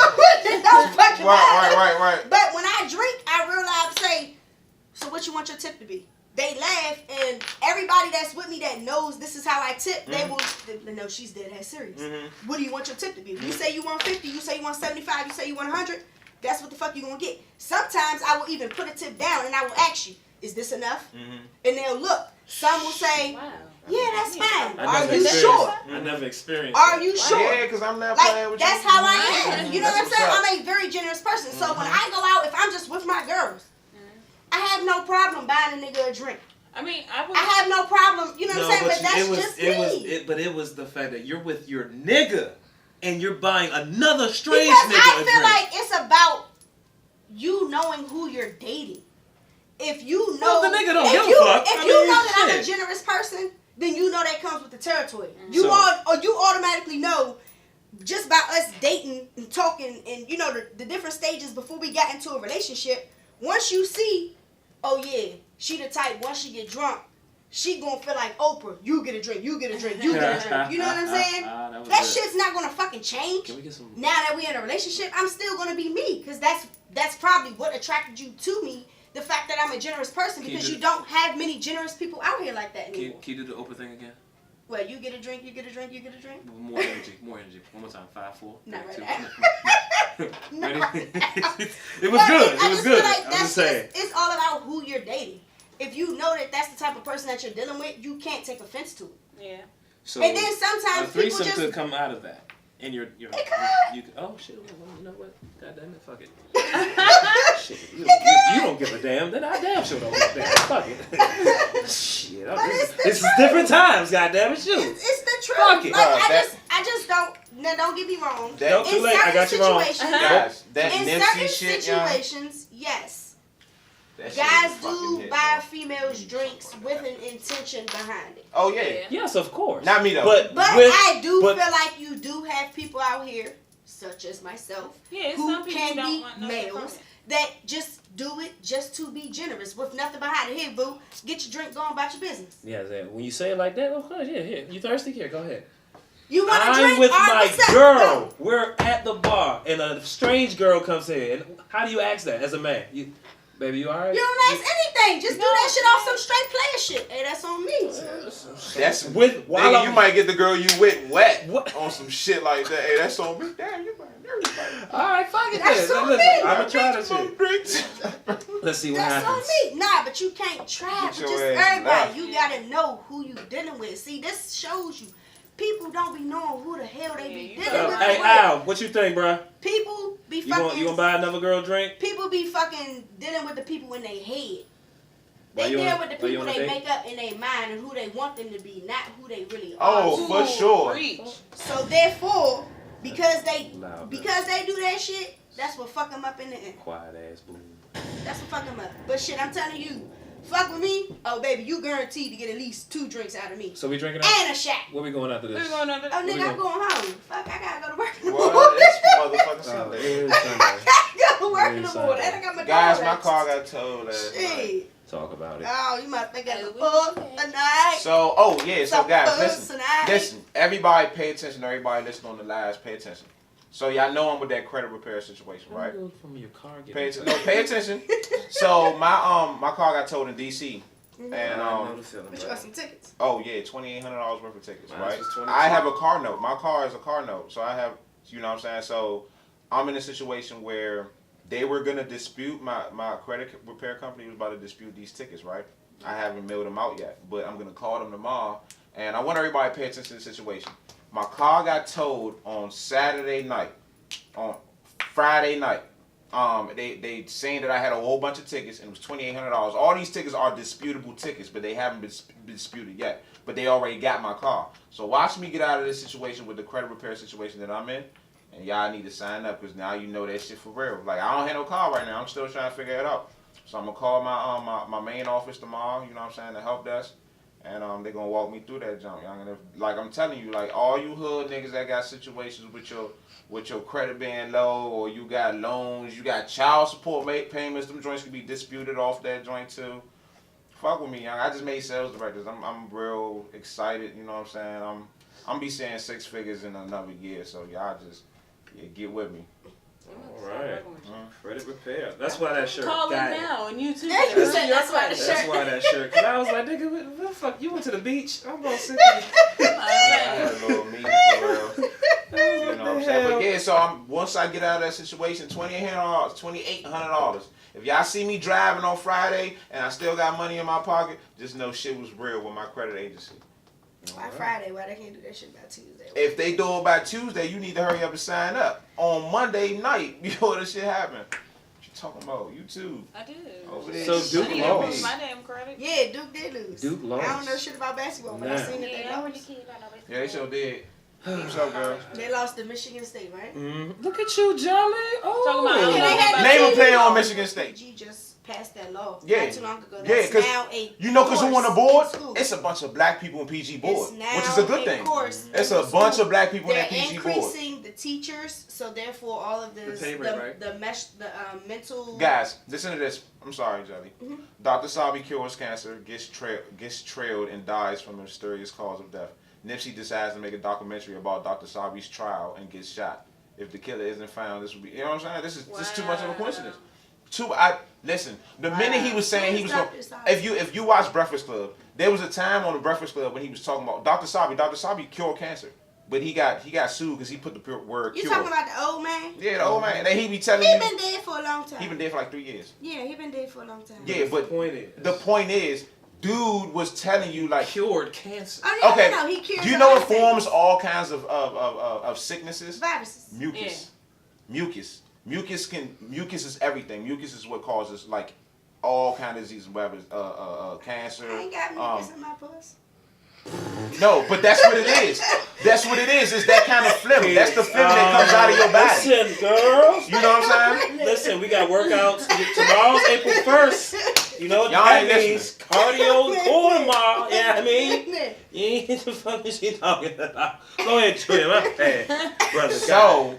it don't fucking matter. Right. But when I drink, I realize, say, so what you want your tip to be? they laugh, and everybody that's with me that knows this is how I tip, they will know she's dead ass serious. What do you want your tip to be? If you say you want 50, you say you want 75, you say you want 100, that's what the fuck you gonna get. Sometimes I will even put a tip down and I will ask you, is this enough? And they'll look. Some will say, yeah, that's fine. Are you sure? I never experienced Are you sure? Yeah, because I'm not playing with that's you. how I am. You know what I'm That's saying? what's I'm a very generous person. So when I go out, if I'm just with my girls, I have no problem buying a nigga a drink. I mean, I have no problem, you know what I'm saying? But that's just me. But it was the fact that you're with your nigga and you're buying another strange Because nigga I a feel drink. like it's about you knowing who you're dating. If you know, Well, the nigga don't give a fuck. If I you mean, know that I'm a shit. generous person, then you know that comes with the territory. So- You automatically know just by us dating and talking and you know the different stages before we got into a relationship. Once you see, oh yeah, she the type. Once she get drunk, she gonna feel like Oprah. You get a drink. You get a drink. You get a drink. You know what I'm saying? that That good. shit's not gonna fucking change. Can we get some? Now that we in a relationship, I'm still gonna be me because that's probably what attracted you to me. The fact that I'm a generous person because you don't have many generous people out here like that anymore. Can you do the Oprah thing again? Well, you get a drink, you get a drink, you get a drink. More energy, more energy. One more time. 5, 4. Not right 2. now. Ready? No. It was good. I It was just good. feel like I'm just saying. it's all about who you're dating. If you know that that's the type of person that you're dealing with, you can't take offense to it. Yeah. So And then sometimes a threesome people just could come out of that. And you're It could. you could, oh shit, you know what? God damn it, fuck it. Shit, you don't give a damn, then I damn sure don't give a damn. Fuck it. Shit, this is different times, god damn it, shoot. It's the truth. Fuck it. Like I just don't. Now, don't get me wrong. That- Too late, I got you wrong. Guys, that in Nipsey certain shit, y'all. situations, yes, That shit guys is fucking do hit, buy bro. females drinks with an intention behind it. Oh yeah. Yes, of course. Not me though. But with- I do but- feel like you do have people out here, such as myself, Yeah, who some people can don't be want nothing from males it. that just do it just to be generous with nothing behind it. Here, boo, get your drink, go on about your business. Yeah, when you say it like that, of course, yeah, here. You thirsty? Here, go ahead. You want a I'm drink? with All right, my what's up? girl. Go. We're at the bar, and a strange girl comes in. And how do you ask that as a man? Baby, you alright? You don't ask anything. Just do that shit off some straight player shit. Hey, that's on me. That's with while nigga, I'm, you might get the girl you with wet What? on some shit like that. Hey, that's on me. Damn, you might nervous. All right, fuck it. That's then. on Listen, me. I'm gonna try this shit. Drinks. Let's see what That's on happens. me. Nah, but you can't try Get with your just ass everybody. left. You gotta know who you dealing with. See, this shows you. People don't be knowing who the hell they be Yeah, dealing with. Hey, Al, what you think, bruh? People be You fucking. gonna buy another girl a drink? People be fucking dealing with the people in their head. Why They you deal on- with the why you people on a they date? make up in their mind and who they want them to be, not who they really are. Oh, for sure. Preach. So therefore, because they Loud, do that shit, that's what fuck them up in the end. Quiet ass boo. That's what fuck them up. But shit, I'm telling you, fuck with me. Oh baby, you guaranteed to get at least 2 drinks out of me So we drinking out? and a shot. Where we going after We're this? going under. Oh we nigga, I'm going? going home. Fuck, I gotta go to work in the Well, morning. it's motherfucking Oh, Sunday. it is Sunday. I gotta go to work in the Sunday. morning. And I got my Guys, dog my out. car got towed last night. Shit. Talk about it. Oh, you might think I Hey, the we- fuck tonight. So, oh yeah, so guys, listen, Tonight. listen. Everybody pay attention. Everybody listen on the lives, pay attention. So y'all know I'm with that credit repair situation, right? Go from your car. Get Pay attention. No, pay attention. So my car got towed in DC, and I know the feeling, But you bro. got some tickets. oh yeah, $2,800 worth of tickets, Mine right? was 22. I have a car note. My car is a car note, so I have, you know what I'm saying. So I'm in a situation where they were gonna dispute my credit repair company was about to dispute these tickets, right? I haven't mailed them out yet, but I'm gonna call them tomorrow, and I want everybody to pay attention to the situation. My car got towed on Saturday night, on Friday night. They saying that I had a whole bunch of tickets and it was $2,800. All these tickets are disputable tickets, but they haven't been disputed yet. But they already got my car. So watch me get out of this situation with the credit repair situation that I'm in. And y'all need to sign up because now you know that shit for real. Like I don't have no car right now. I'm still trying to figure it out. So I'm gonna call my main office tomorrow. You know what I'm saying, the help desk, and they're gonna walk me through that jump. Young. And if, like I'm telling you, like all you hood niggas that got situations with your credit being low, or you got loans, you got child support payments, them joints can be disputed off that joint too. Fuck with me, young. I just made sales directors. I'm real excited. You know what I'm saying. I'm be saying 6 figures in another year. So y'all just get with me. All right. Credit repair. That's why that shirt. Call got it now and you too. Yeah, you said that's why the shirt. That's why that shirt. Cause I was like, nigga, what the fuck? You went to the beach? I'm gonna sit there. I had a little meeting for real. You know what I'm saying? But yeah, so once I get out of that situation, $2,800. If y'all see me driving on Friday and I still got money in my pocket, just know shit was real with my credit agency. Why Friday? Why they can't do that shit by Tuesday? If they do it by Tuesday, you need to hurry up and sign up. On Monday night, before this shit happen. What you talking about? You too. I did. Over there. So Duke I lost. lose my damn credit. Yeah, Duke did lose. Duke lost. I don't know shit about basketball, but I Nah. seen that they lost. Yeah, they sure did. What's up, girl? They lost to Michigan State, right? Look at you, Jolly. Oh. Talking about- Yeah, they had Name a the player law. on Michigan State. PG just passed that law Yeah. not too long ago. Yeah, That's 'cause now a You know, because who on the course board? in school. It's a bunch of black people in PG board, It's now which is a good thing. Course It's in a the bunch school. of black people in They're that PG board. increasing the teachers, so therefore all of this, pay rate, right? the mental. Guys, listen to this. I'm sorry, Jelly. Mhm. Dr. Sabi cures cancer, gets trailed, and dies from a mysterious cause of death. Nipsey decides to make a documentary about Dr. Sabi's trial and gets shot. If the killer isn't found, this will be. You know what I'm saying? This is too much of a coincidence. Listen. The minute he was saying he was going, if you watch Breakfast Club, there was a time on the Breakfast Club when he was talking about Dr. Sabi. Dr. Sabi cured cancer, but he got sued because he put the word You cure. talking about the old man? Yeah, the old man. And then he be telling He you been dead for a long time. he been dead for like 3 years. Yeah, he been dead for a long time. Yeah, but the point is, dude was telling you like. Cured cancer. Oh, no, Okay. no, he cured. Do you know it everything. forms all kinds of sicknesses? Viruses. Mucus. Mucus is everything. Mucus is what causes like all kind of diseases, whether it's cancer. I ain't got mucus in my puss. No, but that's what it is. That's what it is. It's that kind of phlegm. That's the phlegm that comes out of your body. Listen, girls. You know what I'm saying? Listen, we got workouts. Tomorrow's April 1st. You know what Y'all that ain't means? Cardio core tomorrow. Yeah, I mean, you ain't the fuck is she talking about? Go ahead, Trim. I'm bad, brother. So,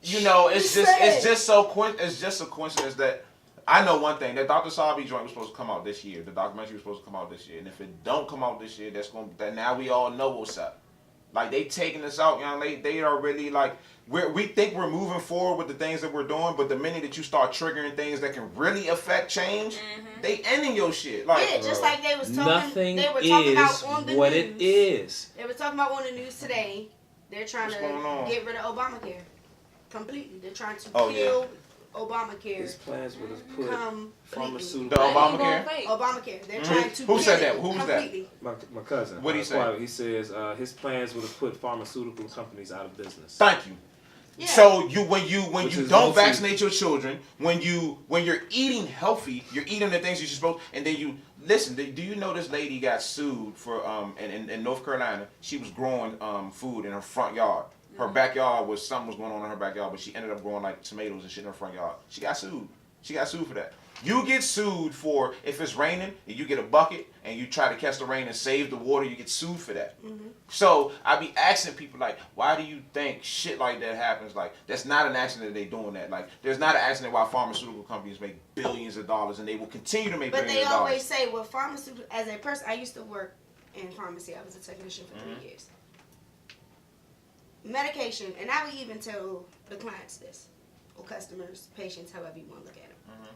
you know, it's just a coincidence that I know one thing, that Dr. Sabi joint was supposed to come out this year. The documentary was supposed to come out this year, and if it don't come out this year, that now we all know what's up. Like they taking us out, you know. They are really like we think we're moving forward with the things that we're doing, but the minute that you start triggering things that can really affect change, they ending your shit. Like Yeah, just like they was talking. Nothing they were talking is about on the what news. it is. They were talking about on the news today. They're trying What's going on? to get rid of Obamacare completely. They're trying to Oh, kill Obamacare. His plans would have put Completely. pharmaceutical. The Obamacare? Obamacare. They're trying to Who kill said that? it Who was that? completely. My cousin. What'd he say? Quiet. He says his plans would have put pharmaceutical companies out of business. Thank you. Yeah. So when Which you is don't mostly- vaccinate your children, when you're eating healthy, you're eating the things you're supposed, and then you listen. Do you know this lady got sued for in North Carolina? She was growing food in her front yard. Her backyard was something was going on in her backyard, but she ended up growing like tomatoes and shit in her front yard. She got sued. She got sued for that. You get sued for if it's raining and you get a bucket and you try to catch the rain and save the water, you get sued for that. Mm-hmm. So I be asking people like, why do you think shit like that happens? Like that's not an accident that they doing that. Like there's not an accident why pharmaceutical companies make billions of dollars and they will continue to make But billions they of always dollars. say, well, pharmaceutical, as a person, I used to work in pharmacy. I was a technician for 3 years. Medication, and I would even tell the clients this, or customers, patients, however you want to look at them.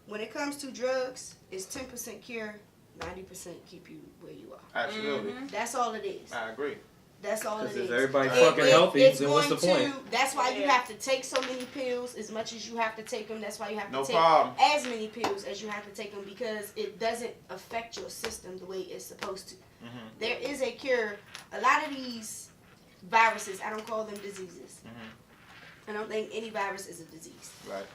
When it comes to drugs, it's 10% cure, 90% keep you where you are. Absolutely, That's all it is. I agree. That's all it Because is. if everybody fucking healthy, it's then what's the going point? That's why you Yeah. have to take so many pills as much as you have to take them. That's why you have No to take problem. as many pills as you have to take them, because it doesn't affect your system the way it's supposed to. There is a cure. A lot of these viruses, I don't call them diseases. I don't think any virus is a disease. Right.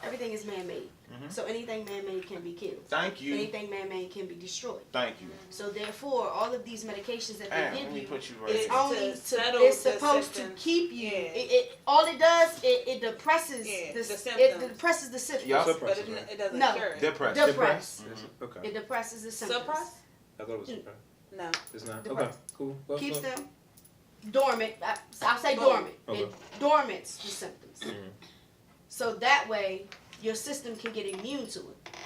Everything is man-made. So anything man-made can be killed. Thank you. Anything man-made can be destroyed. Thank you. So therefore, all of these medications that Damn, they let give me you, put you right it's here. only To to, settle it's the supposed to symptoms. keep you. Yeah. It all it does, it depresses Yeah, the the it symptoms. depresses the symptoms. Yup. But Suppress it, it, right? it doesn't No. cure it. Depressed. Depress. Okay. It depresses the symptoms. Suppress? I thought it was okay. No. It's not. Okay. Depressed. Cool. Go, Keeps go. them dormant. I'll say Boom. dormant. Okay. It dormants the symptoms. So that way, your system can get immune to it.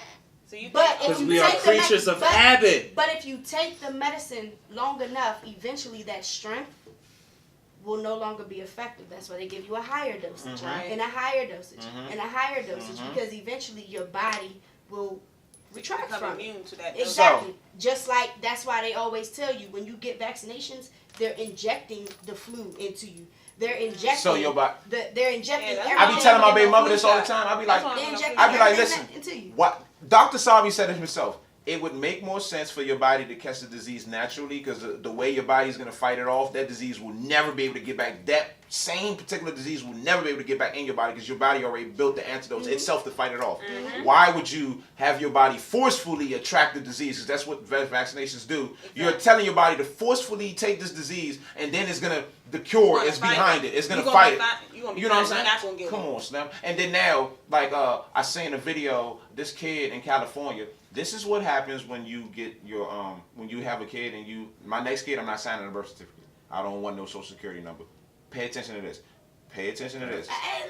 So you But think, if Because you we are take the creatures of but- habit. But if you take the medicine long enough, eventually that strength will no longer be effective. That's why they give you a higher dosage, Right. and a higher dosage, and a higher dosage, because eventually your body will retract Become from it. immune to that. Exactly. Just like that's why they always tell you when you get vaccinations, they're injecting the flu into you. They're injecting. So your body. They're injecting. Yeah, everything I be telling my in baby the mother flu this all the shot. time. I be That's like, why They're I'm injecting I be like, everything listen, into you. what Dr. Sabi said it himself. It would make more sense for your body to catch the disease naturally because the way your body's going to fight it off, that disease will never be able to get back. That same particular disease will never be able to get back in your body because your body already built the antidotes itself to fight it off. Why would you have your body forcefully attract the disease? Because that's what vaccinations do. Exactly. You're telling your body to forcefully take this disease, and then it's going to, the cure is behind it. It's going to fight it. You know what I'm saying? Not gonna get Come on, Slim. And then now, like I seen a video, this kid in California. This is what happens when you get your when you have a kid and my next kid, I'm not signing a birth certificate. I don't want no social security number. Pay attention to this. Pay attention to this. Hey,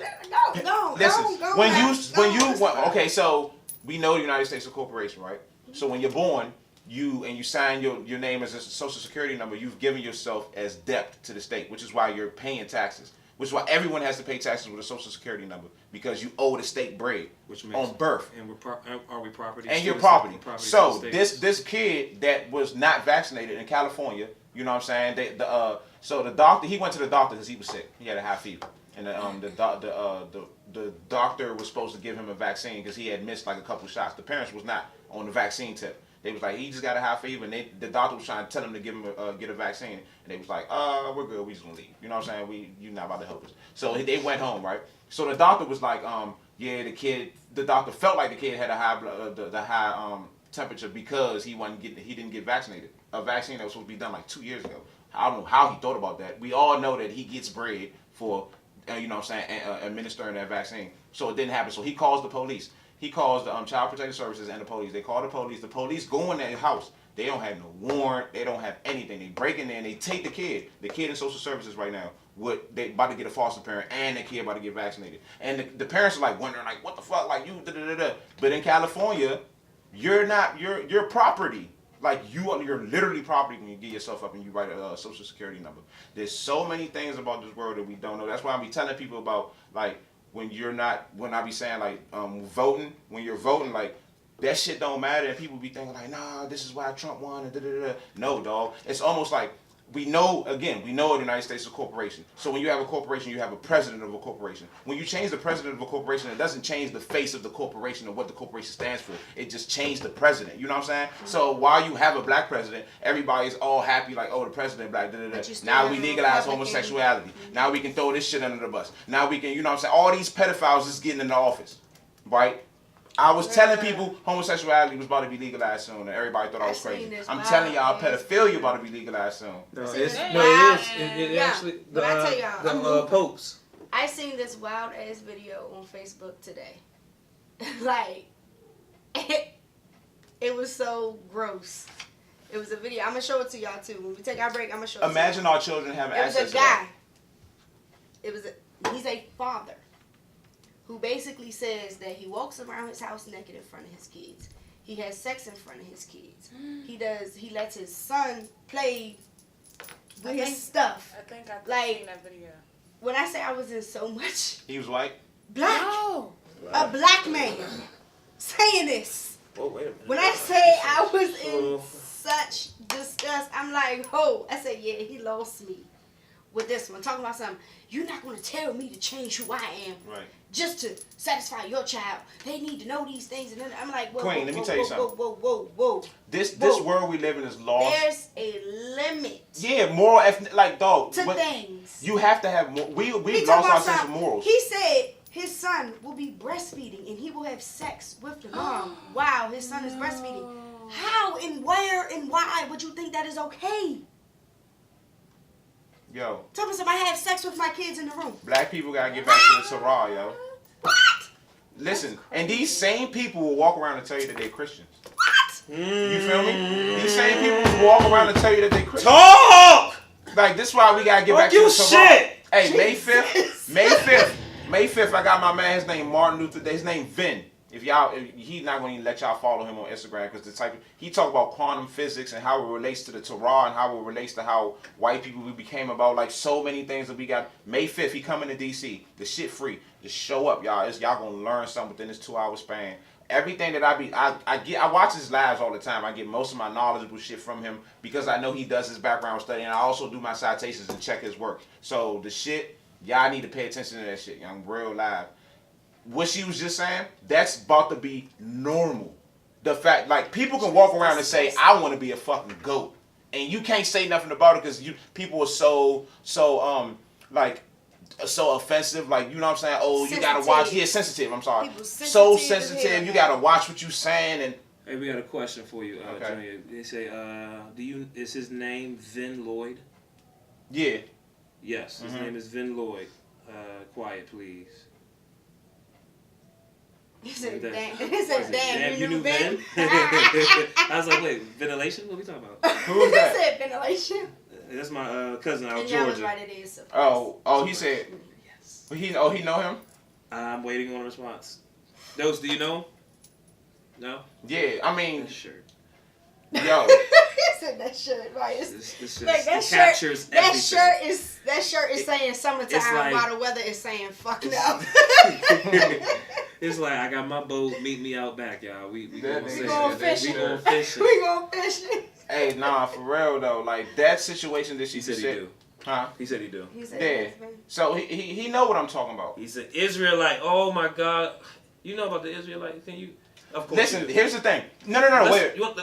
go. Listen, Go. okay, so we know the United States is a corporation, right? So when you're born, you sign your name as a social security number. You've given yourself as debt to the state, which is why you're paying taxes. Which is why everyone has to pay taxes with a social security number because you owe the state bread on birth. And are we property? And your property. So this kid that was not vaccinated in California, you know what I'm saying? So the doctor, he went to the doctor because he was sick. He had a high fever, and the doctor was supposed to give him a vaccine because he had missed like a couple shots. The parents was not on the vaccine tip. They was like, he just got a high fever, and the doctor was trying to tell him to give him get a vaccine, and they was like, we're good, we just gonna leave. You know what I'm saying? You're not about to help us. So they went home, right? So the doctor was like, yeah, the doctor felt like the kid had a high the high temperature because he didn't get vaccinated. A vaccine that was supposed to be done like 2 years ago. I don't know how he thought about that. We all know that he gets bread for, you know what I'm saying, administering that vaccine. So it didn't happen. So he calls the police. He calls the Child Protective Services and the police. They call the police. The police go in that house. They don't have no warrant. They don't have anything. They break in there and they take the kid. The kid in social services right now. They about to get a foster parent and the kid about to get vaccinated. And the parents are like wondering like, what the fuck, like you da-da-da-da. But in California, you're property. Like you're literally property when you get yourself up and you write a social security number. There's so many things about this world that we don't know. That's why I be telling people about like when I be saying like voting, when you're voting, like that shit don't matter, and people be thinking like, nah, this is why Trump won and da-da-da-da. No, dog. It's almost like we know the United States is a corporation. So when you have a corporation, you have a president of a corporation. When you change the president of a corporation, it doesn't change the face of the corporation or what the corporation stands for. It just changed the president. You know what I'm saying? Mm-hmm. So while you have a black president, everybody's all happy like, oh, the president black, da-da-da. Now we legalize homosexuality. Mm-hmm. Now we can throw this shit under the bus. Now we can, you know what I'm saying? All these pedophiles is getting in the office, right? I was telling people homosexuality was about to be legalized soon, and everybody thought I was crazy. I'm telling y'all, pedophilia about to be legalized soon. No, it is. It actually. But I tell y'all, the popes. I seen this wild ass video on Facebook today. Like, it was so gross. It was a video. I'm gonna show it to y'all too. When we take our break, I'm gonna show it. Imagine our children having access to that. It was a guy. He's a father who basically says that he walks around his house naked in front of his kids. He has sex in front of his kids. He lets his son play with his stuff. I think I've seen that video. When I say I was in so much... He was white? Black. No. A black man saying this. Oh, wait a minute. When I say I was in such disgust, I'm like, oh. I said, yeah, he lost me with this one. Talking about something. You're not going to tell me to change who I am. Right. Just to satisfy your child. They need to know these things. And then I'm like, whoa, Queen, let me tell you something. Whoa. This world we live in is lost. There's a limit. Yeah, moral, like, dog. To things. You have to have, we lost our sense of morals. He said his son will be breastfeeding and he will have sex with the mom while his son is breastfeeding. How and where and why would you think that is okay? Yo. Tell me something. I have sex with my kids in the room. Black people gotta get back to the Sarah, yo. What? Listen, and these same people will walk around and tell you that they're Christians. What? You feel me? These same people will walk around and tell you that they're Christians. Talk! Like, this is why we gotta get back to the Sarah. Shit! Hey, May 5th, I got my man, his name Martin Luther, his name Vin. If he's not going to let y'all follow him on Instagram because he talk about quantum physics and how it relates to the Torah and how it relates to how white people we became about like so many things that we got. May 5th, he coming to DC. The shit free. Just show up, y'all. Y'all gonna learn something within this 2-hour span. Everything that I watch his lives all the time. I get most of my knowledgeable shit from him because I know he does his background study and I also do my citations and check his work. So the shit, y'all need to pay attention to that shit. I'm real live. What she was just saying, that's about to be normal. The fact, like, people can walk around and say, I want to be a fucking goat. And you can't say nothing about it because people are so offensive. Like, you know what I'm saying? Oh, you got to watch. Yeah, sensitive. I'm sorry. So sensitive. You got to watch what you saying. And hey, we got a question for you, okay. Junior. They say, is his name Vin Lloyd? Yeah. Yes, his name is Vin Lloyd. Quiet, please. He said, damn, you knew Ben? I was like, wait, ventilation? What are we talking about? Who was that? He said ventilation. That's my cousin out of And y'all was Georgia. right, it is. Oh, he said, Yes. he know him? I'm waiting on a response. Dose, do you know him? No? Yeah, I mean, That shirt. yo. He said that shirt, right? This Like, that shirt, captures everything. that shirt is saying summertime like, while the weather is saying fuck no. It's like, I got my boat, meet me out back, y'all. We going fishing. We going fishing. We going fishing. Hey, nah, for real though. Like that situation that she He said just he said. do. Huh? He said he do. He said Yeah. So he know what I'm talking about. He said Israelite. Oh my God. You know about the Israelite thing? You of course. Listen, you do. here's the thing. No, wait. Hold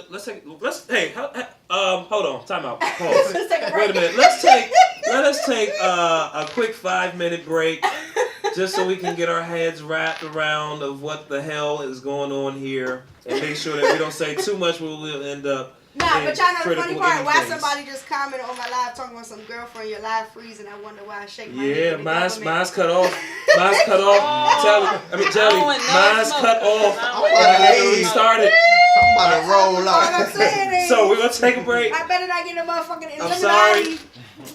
on. Time out. Pause. Let's take a break. Wait a minute. Let us take a quick 5-minute break, just so we can get our heads wrapped around of what the hell is going on here, and make sure that we don't say too much, where we'll end up. Nah, in but y'all know the funny critical part, why things. somebody just commented on my live talking about some girlfriend, your live freezing, I wonder why I shake my Yeah, head. at the mine's government. cut off. Mine's cut off. Jelly, mine's cut off. I Restarted. I'm about to roll All I'm out. saying is, So we're gonna take a break. I better not get a motherfucking I'm sorry. Illuminati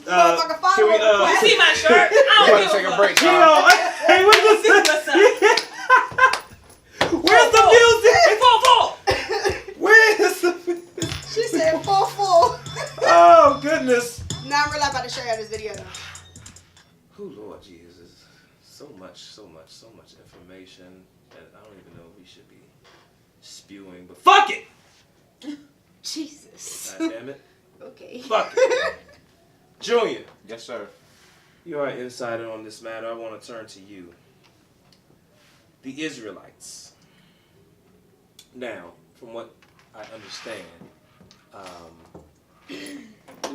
motherfucking Can follower we, You see my shirt? I You don't want give to take a fuck. break, Gino, y'all? hey, what's this? Where's the music? Where's the? She said full. Oh goodness. Now I'm really about to show you this video though. Oh Lord Jesus, so much information that I don't even know if we should be spewing, but fuck it. Jesus. God damn it. Okay. Fuck it. Junior, Yes, sir. you are an insider on this matter. I want to turn to you. The Israelites. Now, from what I understand,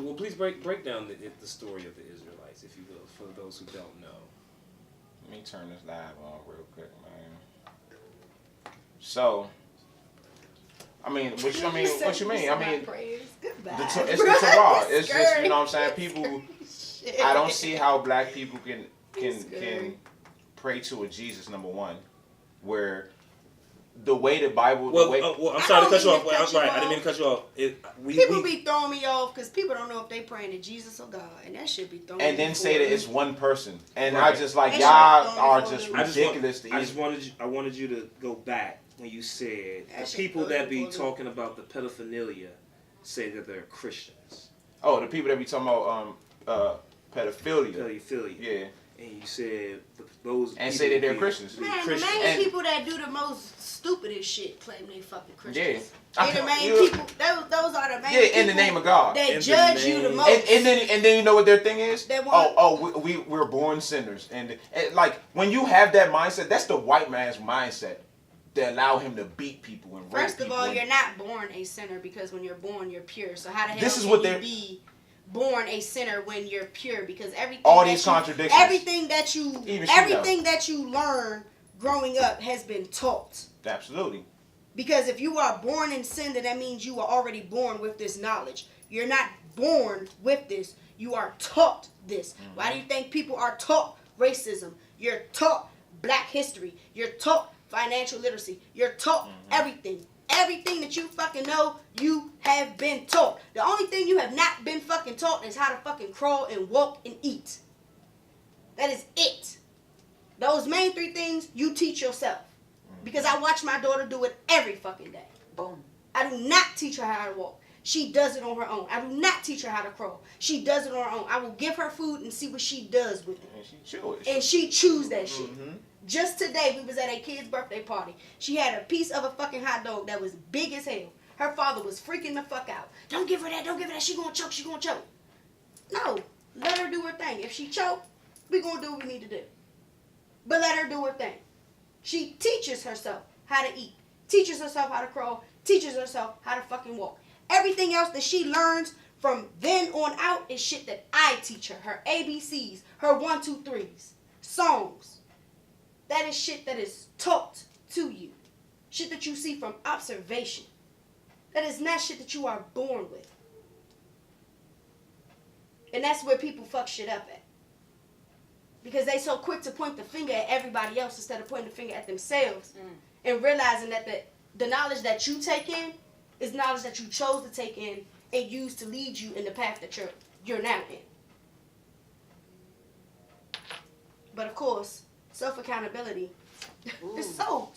well, please break down the story of the Israelites, if you will, for those who don't know. Let me turn this live on real quick, man. So, what you mean? I mean, it's the Torah. It's just, you know what I'm saying? People, I don't see how black people can pray to a Jesus, number one, where the way the Bible. I'm sorry to cut you off. I'm sorry, I didn't mean to cut you off. People be throwing me off because people don't know if they praying to Jesus or God, and that should be thrown. And then say that it's one person, and Right. I just like That y'all shit are don't just even- ridiculous. I wanted you to go back when you said That the shit people that be don't even- talking about the pedophilia say that they're Christians. Oh, the people that be talking about pedophilia. Pedophilia. Yeah. And you said those And people say that they're be- Christians. be Man, the Christians. main And- people that do the most stupidest shit claim they fucking Christians. Yeah. They the main You- people. Those are the main Yeah, people in the name of God. that In the judge you the name- most. And then you know what their thing is? They want- We're born sinners. And like when you have that mindset, that's the white man's mindset. That allow him to beat people and rape First of people. all, and- you're not born a sinner because when you're born, you're pure. So how the hell This is can what you they're- be born a sinner when you're pure? Because everything All that these you- contradictions. everything that you learn growing up has been taught. Absolutely. Because if you are born in sin, then that means you are already born with this knowledge. You're not born with this. You are taught this. Why do you think people are taught racism? You're taught black history. You're taught financial literacy. You're taught everything. Everything that you fucking know, you have been taught. The only thing you have not been fucking taught is how to fucking crawl and walk and eat. That is it. Those main three things you teach yourself. because I watch my daughter do it every fucking day. Boom. I do not teach her how to walk. She does it on her own. I do not teach her how to crawl. She does it on her own. I will give her food and see what she does with it. And she chew it. And she chews that shit. Mm-hmm. Just today, we was at a kid's birthday party. She had a piece of a fucking hot dog that was big as hell. Her father was freaking the fuck out. Don't give her that. Don't give her that. She gonna choke. She gonna choke. No. Let her do her thing. If she choke, we gonna do what we need to do. But let her do her thing. She teaches herself how to eat. Teaches herself how to crawl. Teaches herself how to fucking walk. Everything else that she learns from then on out is shit that I teach her. Her ABCs, her 1, 2, 3s, songs. That is shit that is taught to you. Shit that you see from observation. That is not shit that you are born with. And that's where people fuck shit up at. Because they so quick to point the finger at everybody else instead of pointing the finger at themselves. And realizing that the knowledge that you take in is knowledge that you chose to take in and use to lead you in the path that you're now in. But of course, self-accountability is so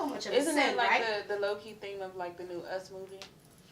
much of a Isn't sin, it like right? the low-key theme of like the new Us movie?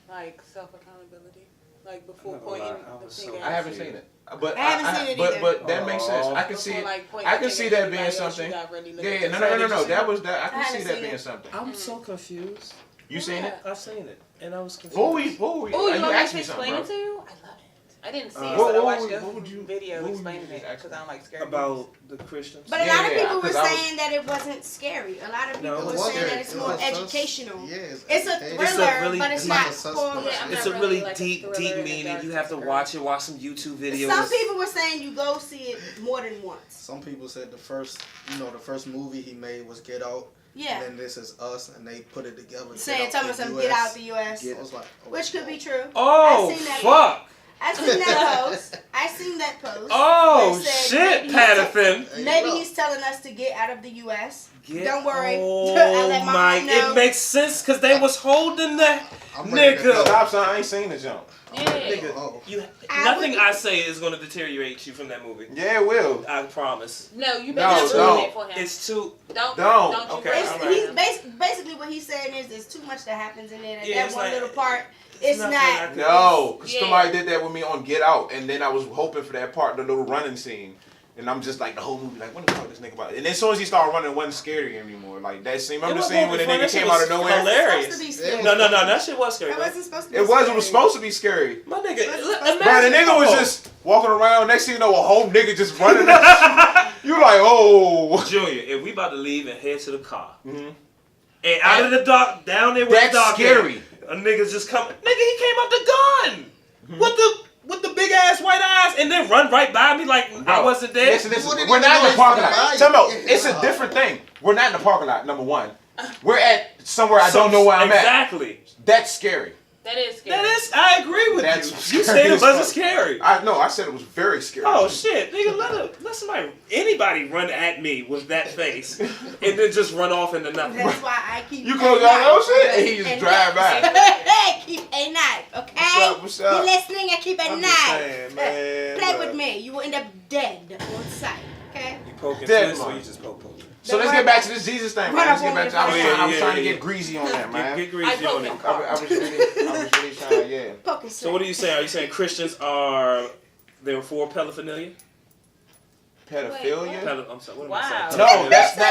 Like self-accountability? Like before I'm not gonna pointing lie, I the was finger so at I haven't you. seen it. But I haven't seen it either. But that makes sense. I can see Before, it. like, pointing I the can finger see at that everybody being else, something. you got really Yeah, looking no. at Did you That see I I can see haven't that seen being it. something. I'm so confused. You seen it? I've seen it, and I was confused. What were you? Oh, you you want me asked to me something, explain bro. it to you? I love it. I didn't see it, What- but I what watched would a you- video what would you explaining just it ask because I don't like scary About the Christians. But a lot of Yeah, people were 'cause I was- saying that it wasn't scary. A lot of people No, it were wasn't. saying that it's It more was sus- educational. Yeah, It's a educational. thriller, really but it's deep- not It's a horror. suspense. I'm It's not a really really like a deep thriller and a meaning. dark You have to girl. watch it. Watch some YouTube videos. Some people were saying you go see it more than once. Some people said the first movie he made was Get Out. Yeah. And then This Is Us, and they put it together. Saying, Get tell me Out the some US. get out the U.S. I was like, oh, Which could be true. Oh I seen that fuck! I seen that post. Oh that said shit, maybe Patterson! There you Maybe go. he's telling us to get out of the U.S. Get- Don't worry. Oh I'll let my my! mom know. It makes sense because they was holding that I'm ready to nigga. go. Stop, son. I ain't seen the jump. Yeah. Nigga, Oh. you, I nothing would- I say is going to deteriorate you from that movie. Yeah, it will. I promise. No, you No, better not ruin don't. it for him. It's too. Don't Don't. you Okay, ruin it all for right. He's him. basically what he's saying is there's too much that happens in there. That, Yeah, that it's one like- little part, it's nothing not. I can- No, because Yeah. somebody did that with me on Get Out, and then I was hoping for that part, the little running scene. And I'm just like, the whole movie, like, what the fuck this nigga about? And then as soon as he started running, it wasn't scary anymore. Like, that scene, remember the scene when the nigga came out of nowhere? Hilarious. Supposed to be scary. No, that shit was scary. That bro. wasn't supposed to be It was scary. supposed to be scary. My nigga, But Bro, the nigga was just walking around, next thing you know, a whole nigga just running. You like, oh. Junior, if we about to leave and head to the car, Mhm. and out of the dark, down there where That's the dark scary. is, a nigga's just coming. Nigga, he came up the gun with the big ass white eyes, and then run right by me like I Bro, wasn't there. Listen, What did we're he not in do? the parking He's lot. gonna Tell buy me, you. it's a different thing. We're not in the parking lot, number one. We're at somewhere I don't know where I'm at. Exactly. That's scary. That is scary. That is, I agree with That's you. You scary said it as wasn't fuck. scary. I said it was very scary. Oh shit, nigga, let somebody, anybody run at me with that face, and then just run off into nothing. That's why I keep. You close your eyes, shit, and he just drive by. Hey, keep a knife, okay? What's up? You listening? I keep a I'm knife. just saying, man, Play bro. with me. You will end up dead on sight, okay? You poking Dead twist, or man. you just poke. So let's get back to this Jesus thing, man. Let's get back to. I was Yeah, trying, I was yeah, trying to yeah. get greasy on that, man. Get greasy I on it. poke I was really trying, yeah. Poking So what are you saying? Are you saying Christians are they're for pedophilia? Pedophilia? I'm sorry. What am Wow. I saying? No,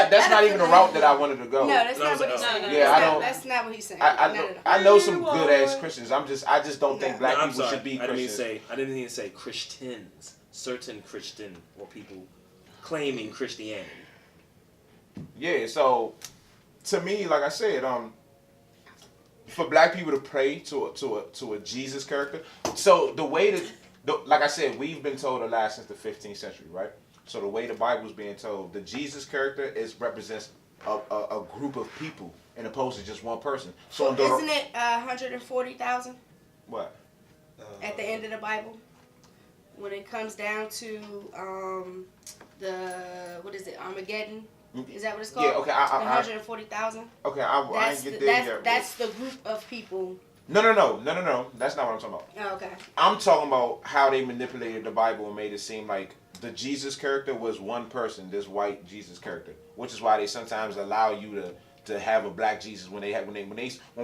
that's not even the route that I wanted to go. No, that's No, not what no, he's no, saying. no. Yeah, I don't- That's not what he's saying. I Not know, at all. I know some good ass Christians. I just don't think No. black No, I'm people sorry. should be I didn't mean Christians. I didn't even say Christians. Certain Christian or people claiming Christianity. Yeah, so to me, like I said, for black people to pray to a Jesus character. So the way that, like I said, we've been told a lie since the 15th century, right? So the way the Bible's being told, the Jesus character represents a group of people, in opposed to just one person. So in Isn't it 140,000 what? at the end of the Bible? When it comes down to what is it, Armageddon? Is that what it's called? Yeah, okay. The 140,000. Okay, I ain't get there yet. That's the group of people. No. That's not what I'm talking about. Oh, okay. I'm talking about how they manipulated the Bible and made it seem like the Jesus character was one person, this white Jesus character, which is why they sometimes allow you to have a black Jesus when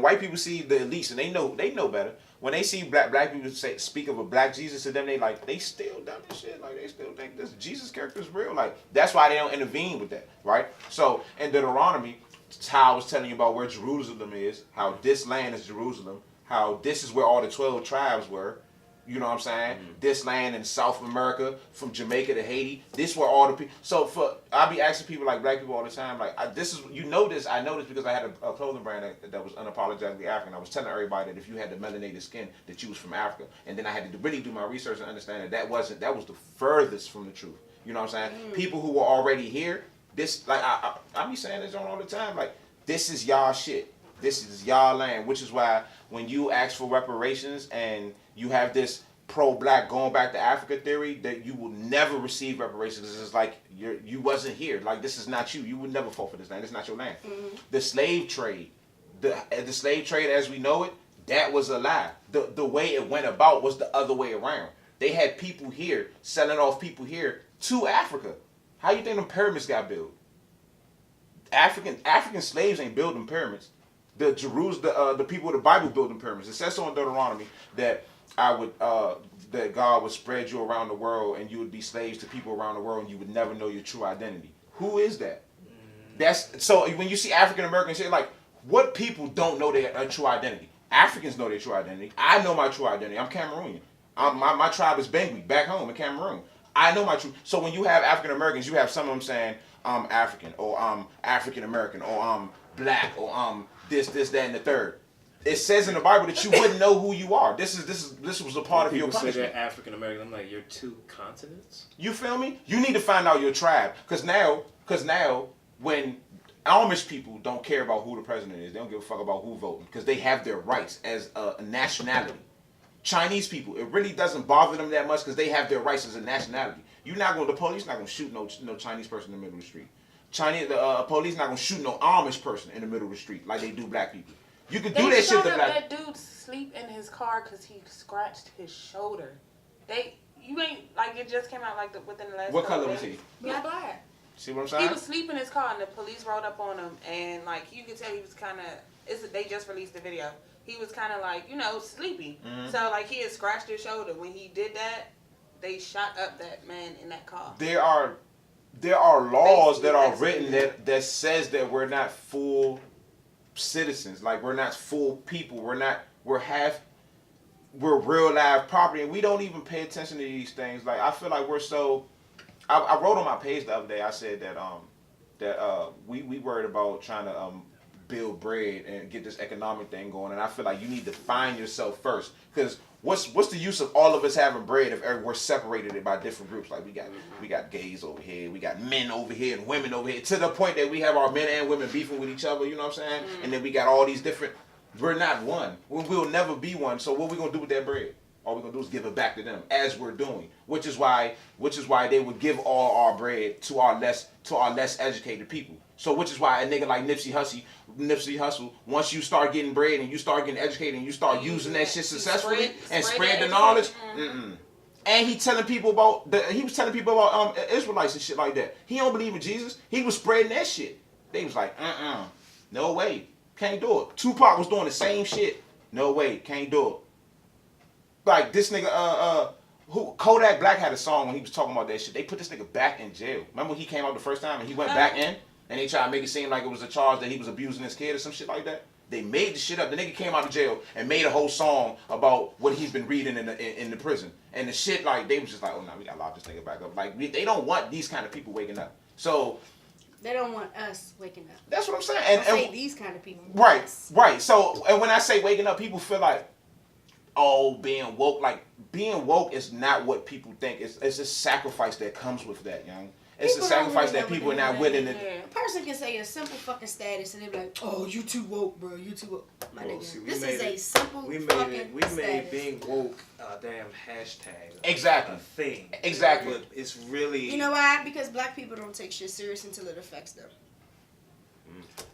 white people see the elites and they know better. When they see black people speak of a black Jesus to them, they still dumb as shit. Like they still think this Jesus character is real. Like that's why they don't intervene with that, right? So in Deuteronomy, how I was telling you about where Jerusalem is, how this land is Jerusalem, how this is where all the 12 tribes were. You know what I'm saying? Mm-hmm. This land in South America, from Jamaica to Haiti, this where all the people. So I be asking people like black people all the time, like I know this because I had a clothing brand that was unapologetically African. I was telling everybody that if you had the melanated skin, that you was from Africa, and then I had to really do my research and understand that was the furthest from the truth. You know what I'm saying? Mm-hmm. People who were already here, this like I be saying this on all the time, like this is y'all shit. This is y'all land, which is why when you ask for reparations and you have this pro-black going back to Africa theory, that you will never receive reparations. It's like you wasn't here. Like this is not you. You would never fall for this land. It's not your land. Mm-hmm. The slave trade, the slave trade as we know it, that was a lie. The way it went about was the other way around. They had people here selling off people here to Africa. How you think them pyramids got built? African slaves ain't building pyramids. The people of the Bible building pyramids. It says so in Deuteronomy that that God would spread you around the world and you would be slaves to people around the world and you would never know your true identity. Who is that? That's so when you see African Americans say like, what people don't know their true identity? Africans know their true identity. I know my true identity. I'm Cameroonian. My tribe is Bengui, back home in Cameroon. I know my true. So when you have African Americans, you have some of them saying I'm African or I'm African American or I'm black or this, that, and the third. It says in the Bible that you wouldn't know who you are. This was a part of your punishment. People say they're African American. I'm like, you're two continents. You feel me? You need to find out your tribe, because now when Amish people don't care about who the president is, they don't give a fuck about who voting, because they have their rights as a nationality. Chinese people, it really doesn't bother them that much because they have their rights as a nationality. The police not gonna shoot no Chinese person in the middle of the street. Police not gonna shoot no Amish person in the middle of the street like they do black people. You can do that shit to black. That dude sleep in his car because he scratched his shoulder. You ain't like it just came out within the last. What color was he? Black. See what I'm saying? He was sleeping in his car and the police rolled up on him and you could tell he was kind of. They just released the video. He was kind of sleepy. Mm-hmm. So he had scratched his shoulder. When he did that, they shot up that man in that car. There are laws that are written that says that we're not full citizens, like we're not full people, we're real live property, and we don't even pay attention to these things. Like I feel like we're so. I wrote on my page the other day. I said that we worried about trying to build bread and get this economic thing going, and I feel like you need to find yourself first, because what's the use of all of us having bread if we're separated by different groups? Like we got gays over here, we got men over here and women over here, to the point that we have our men and women beefing with each other, you know what I'm saying? Mm. And then we got all these different, we're not one. We'll never be one. So what we gonna do with that bread? All we're gonna do is give it back to them, as we're doing. Which is why they would give all our bread to our less educated people. So which is why a nigga like Nipsey Hussle, once you start getting bread and you start getting educated and you start using that shit successfully and spread the knowledge, and he was telling people about Israelites and shit like that. He don't believe in Jesus. He was spreading that shit. They was like, no way, can't do it. Tupac was doing the same shit. No way, can't do it. Like this nigga, Kodak Black had a song when he was talking about that shit. They put this nigga back in jail. Remember when he came out the first time and he went back in? And they tried to make it seem like it was a charge that he was abusing his kid or some shit like that. They made the shit up. The nigga came out of jail and made a whole song about what he's been reading in the prison. And the shit, they was just like, oh no, we gotta lock this nigga back up. They don't want these kind of people waking up. So they don't want us waking up. That's what I'm saying. And these kind of people. Right. So and when I say waking up, people feel like, oh, being woke. Being woke is not what people think. It's a sacrifice that comes with that, young. It's a sacrifice that people are not willing to. A person can say a simple fucking status and they be like, "Oh, you too woke, bro. You too woke." My nigga, this is a simple fucking status. We made being woke a damn hashtag. Exactly. A thing. Exactly. But it's really. You know why? Because black people don't take shit serious until it affects them.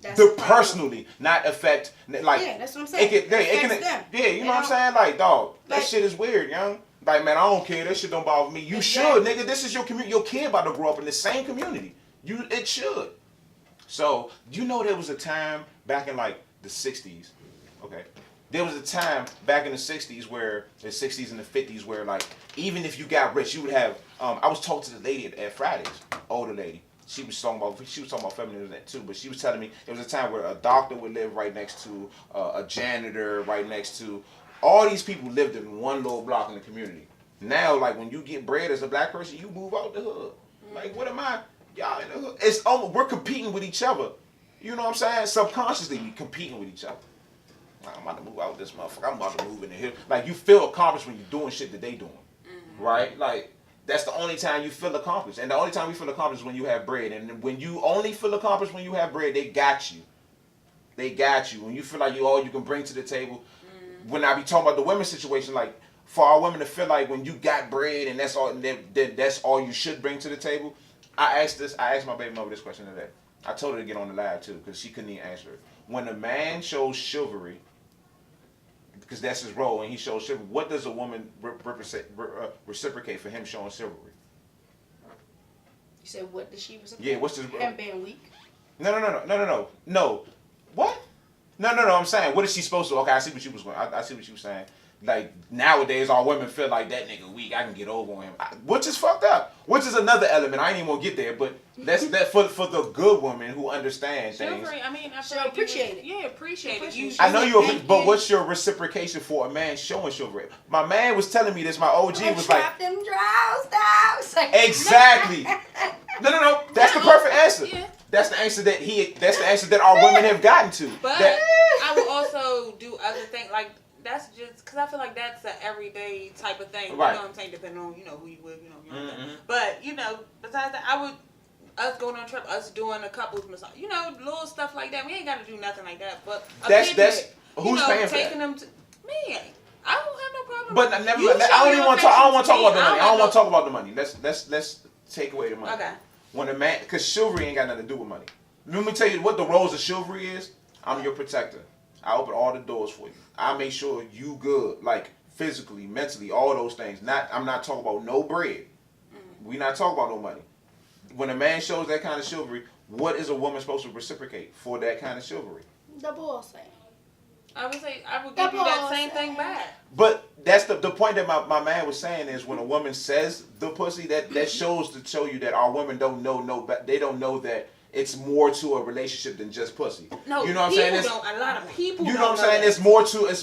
That's personally, not affect. Yeah, that's what I'm saying. It can them. Yeah, you know what I'm saying? Like, dog, that shit is weird, young. Like, man, I don't care. That shit don't bother me. You should, nigga. This is your community. Your kid about to grow up in the same community. It should. So, you know there was a time back in, like, the 60s. Okay. There was a time back in the 60s where, the 60s and the 50s where, like, even if you got rich, you would have, I was talking to the lady at Fridays, older lady. She was talking about feminism too, but she was telling me there was a time where a doctor would live right next to a janitor, right next to, all these people lived in one little block in the community. Now, like, when you get bread as a black person, you move out the hood. Like, what am I? Y'all in the hood. We're competing with each other. You know what I'm saying? Subconsciously, we competing with each other. Like, I'm about to move out this motherfucker. I'm about to move in the hill. Like, you feel accomplished when you're doing shit that they doing. Right? Like, that's the only time you feel accomplished. And the only time you feel accomplished is when you have bread. And when you only feel accomplished when you have bread, they got you. They got you. When you feel like you all you can bring to the table. When I be talking about the women's situation, like, for our women to feel like when you got bread and that's all you should bring to the table. I asked my baby mother this question today. I told her to get on the live too, because she couldn't even answer it. When a man shows chivalry, because that's his role, and he shows chivalry, what does a woman reciprocate for him showing chivalry? You said, what does she reciprocate? Yeah, what's this? Him being weak? No. What? No. I'm saying, what is she supposed to? Okay, I see what you was going. I see what you were saying. Like, nowadays, all women feel like that nigga weak. I can get over on him, which is fucked up. Which is another element. I ain't even gonna get there, but that's that for the good woman who understands things. I mean, I feel like appreciate it. Yeah, appreciate it. I know but what's your reciprocation for a man showing chivalry? My man was telling me this. My OG was like, them draws down. exactly. No. That's the perfect answer. Yeah. That's the answer that our women have gotten to. But I will also do other things like. That's just because I feel like that's an everyday type of thing. Right. You know what I'm saying? Depending on, who you with, But, besides that, us going on a trip, us doing a couples massage, little stuff like that. We ain't got to do nothing like that. But that's who's paying for taking that? them to, me. I don't have no problem. But I don't want to talk about the money. I don't want to talk about the money. Let's take away the money. Okay. When a man, because chivalry ain't got nothing to do with money. Let me tell you what the roles of chivalry is. I'm your protector. I open all the doors for you. I make sure you good, like physically, mentally, all those things. I'm not talking about no bread. We not talking about no money. When a man shows that kind of chivalry, what is a woman supposed to reciprocate for that kind of chivalry? The boss thing. I would say I would give you that same thing back. But that's the point that my man was saying is when a woman says the pussy, that shows to show you that our women don't know they don't know that it's more to a relationship than just pussy. No, you know what I'm saying? A lot of people. You know what I'm saying? It's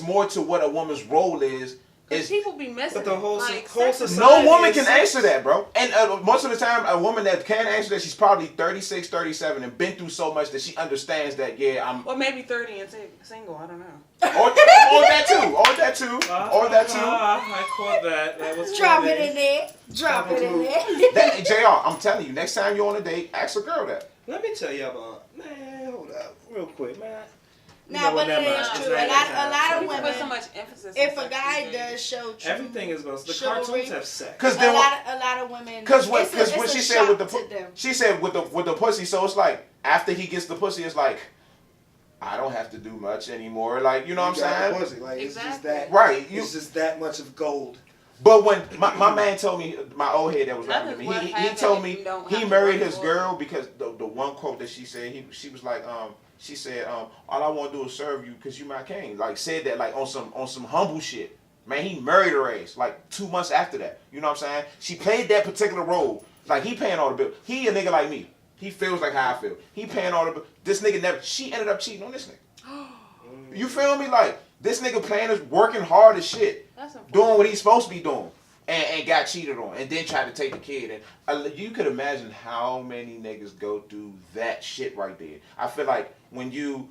more to what a woman's role is. People be missing. But the whole society. No woman can answer that, bro. And most of the time, a woman that can answer that, she's probably 36, 37, and been through so much that she understands that. Yeah, I'm. Or maybe 30 and single. I don't know. Or that too. I caught that. That was Drop funny. it in there. Drop it in there. JR, I'm telling you, next time you're on a date, ask a girl that. Let me tell y'all about, man, hold up, real quick, man. No, but it is true. A lot of women. Put so much emphasis. If a guy does show true, everything is going to. The chivalry, cartoons have sex. Because a lot of women. Because what she said with the pussy, so it's like after he gets the pussy, it's like I don't have to do much anymore. Like you know what I'm saying? Pussy. Like it's just that. Right. It's just that much of gold. But when my man told me, my old head that was rapping to me, he told me he married his girl because the one quote that she said, she was like, she said, all I want to do is serve you because you my king. Like said that like on some humble shit. Man, he married her ass like 2 months after that. You know what I'm saying? She played that particular role. Like he paying all the bills. He a nigga like me. He feels like how I feel. He paying all the bills. This nigga she ended up cheating on this nigga. You feel me? Like this nigga playing is working hard as shit. Doing what he's supposed to be doing, and got cheated on, and then tried to take the kid. And you could imagine how many niggas go through that shit right there. I feel like when you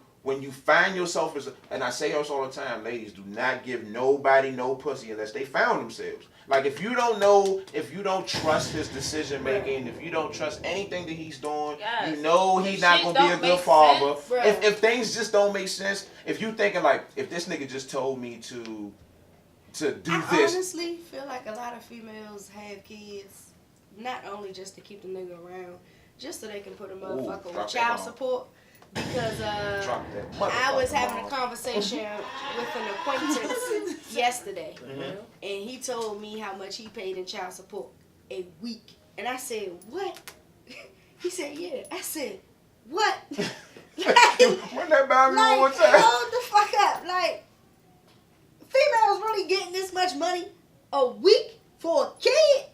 find yourself and I say this all the time, ladies, do not give nobody no pussy unless they found themselves. Like if you don't trust his decision making, if you don't trust anything that he's doing, you know he's not gonna be a good father. If things just don't make sense, if you thinking like if this nigga just told me to do I this. honestly feel like a lot of females have kids not only just to keep the nigga around, just so they can put a motherfucker with child support. because Drop that I was motherfucking having a bomb. conversation with an acquaintance yesterday, Mhm. and he told me how much he paid in child support a week, and I said, "What?" He said, "Yeah." I said, "What?" Run that by me one more time. hold the fuck up. Like, females really getting this much money a week for a kid?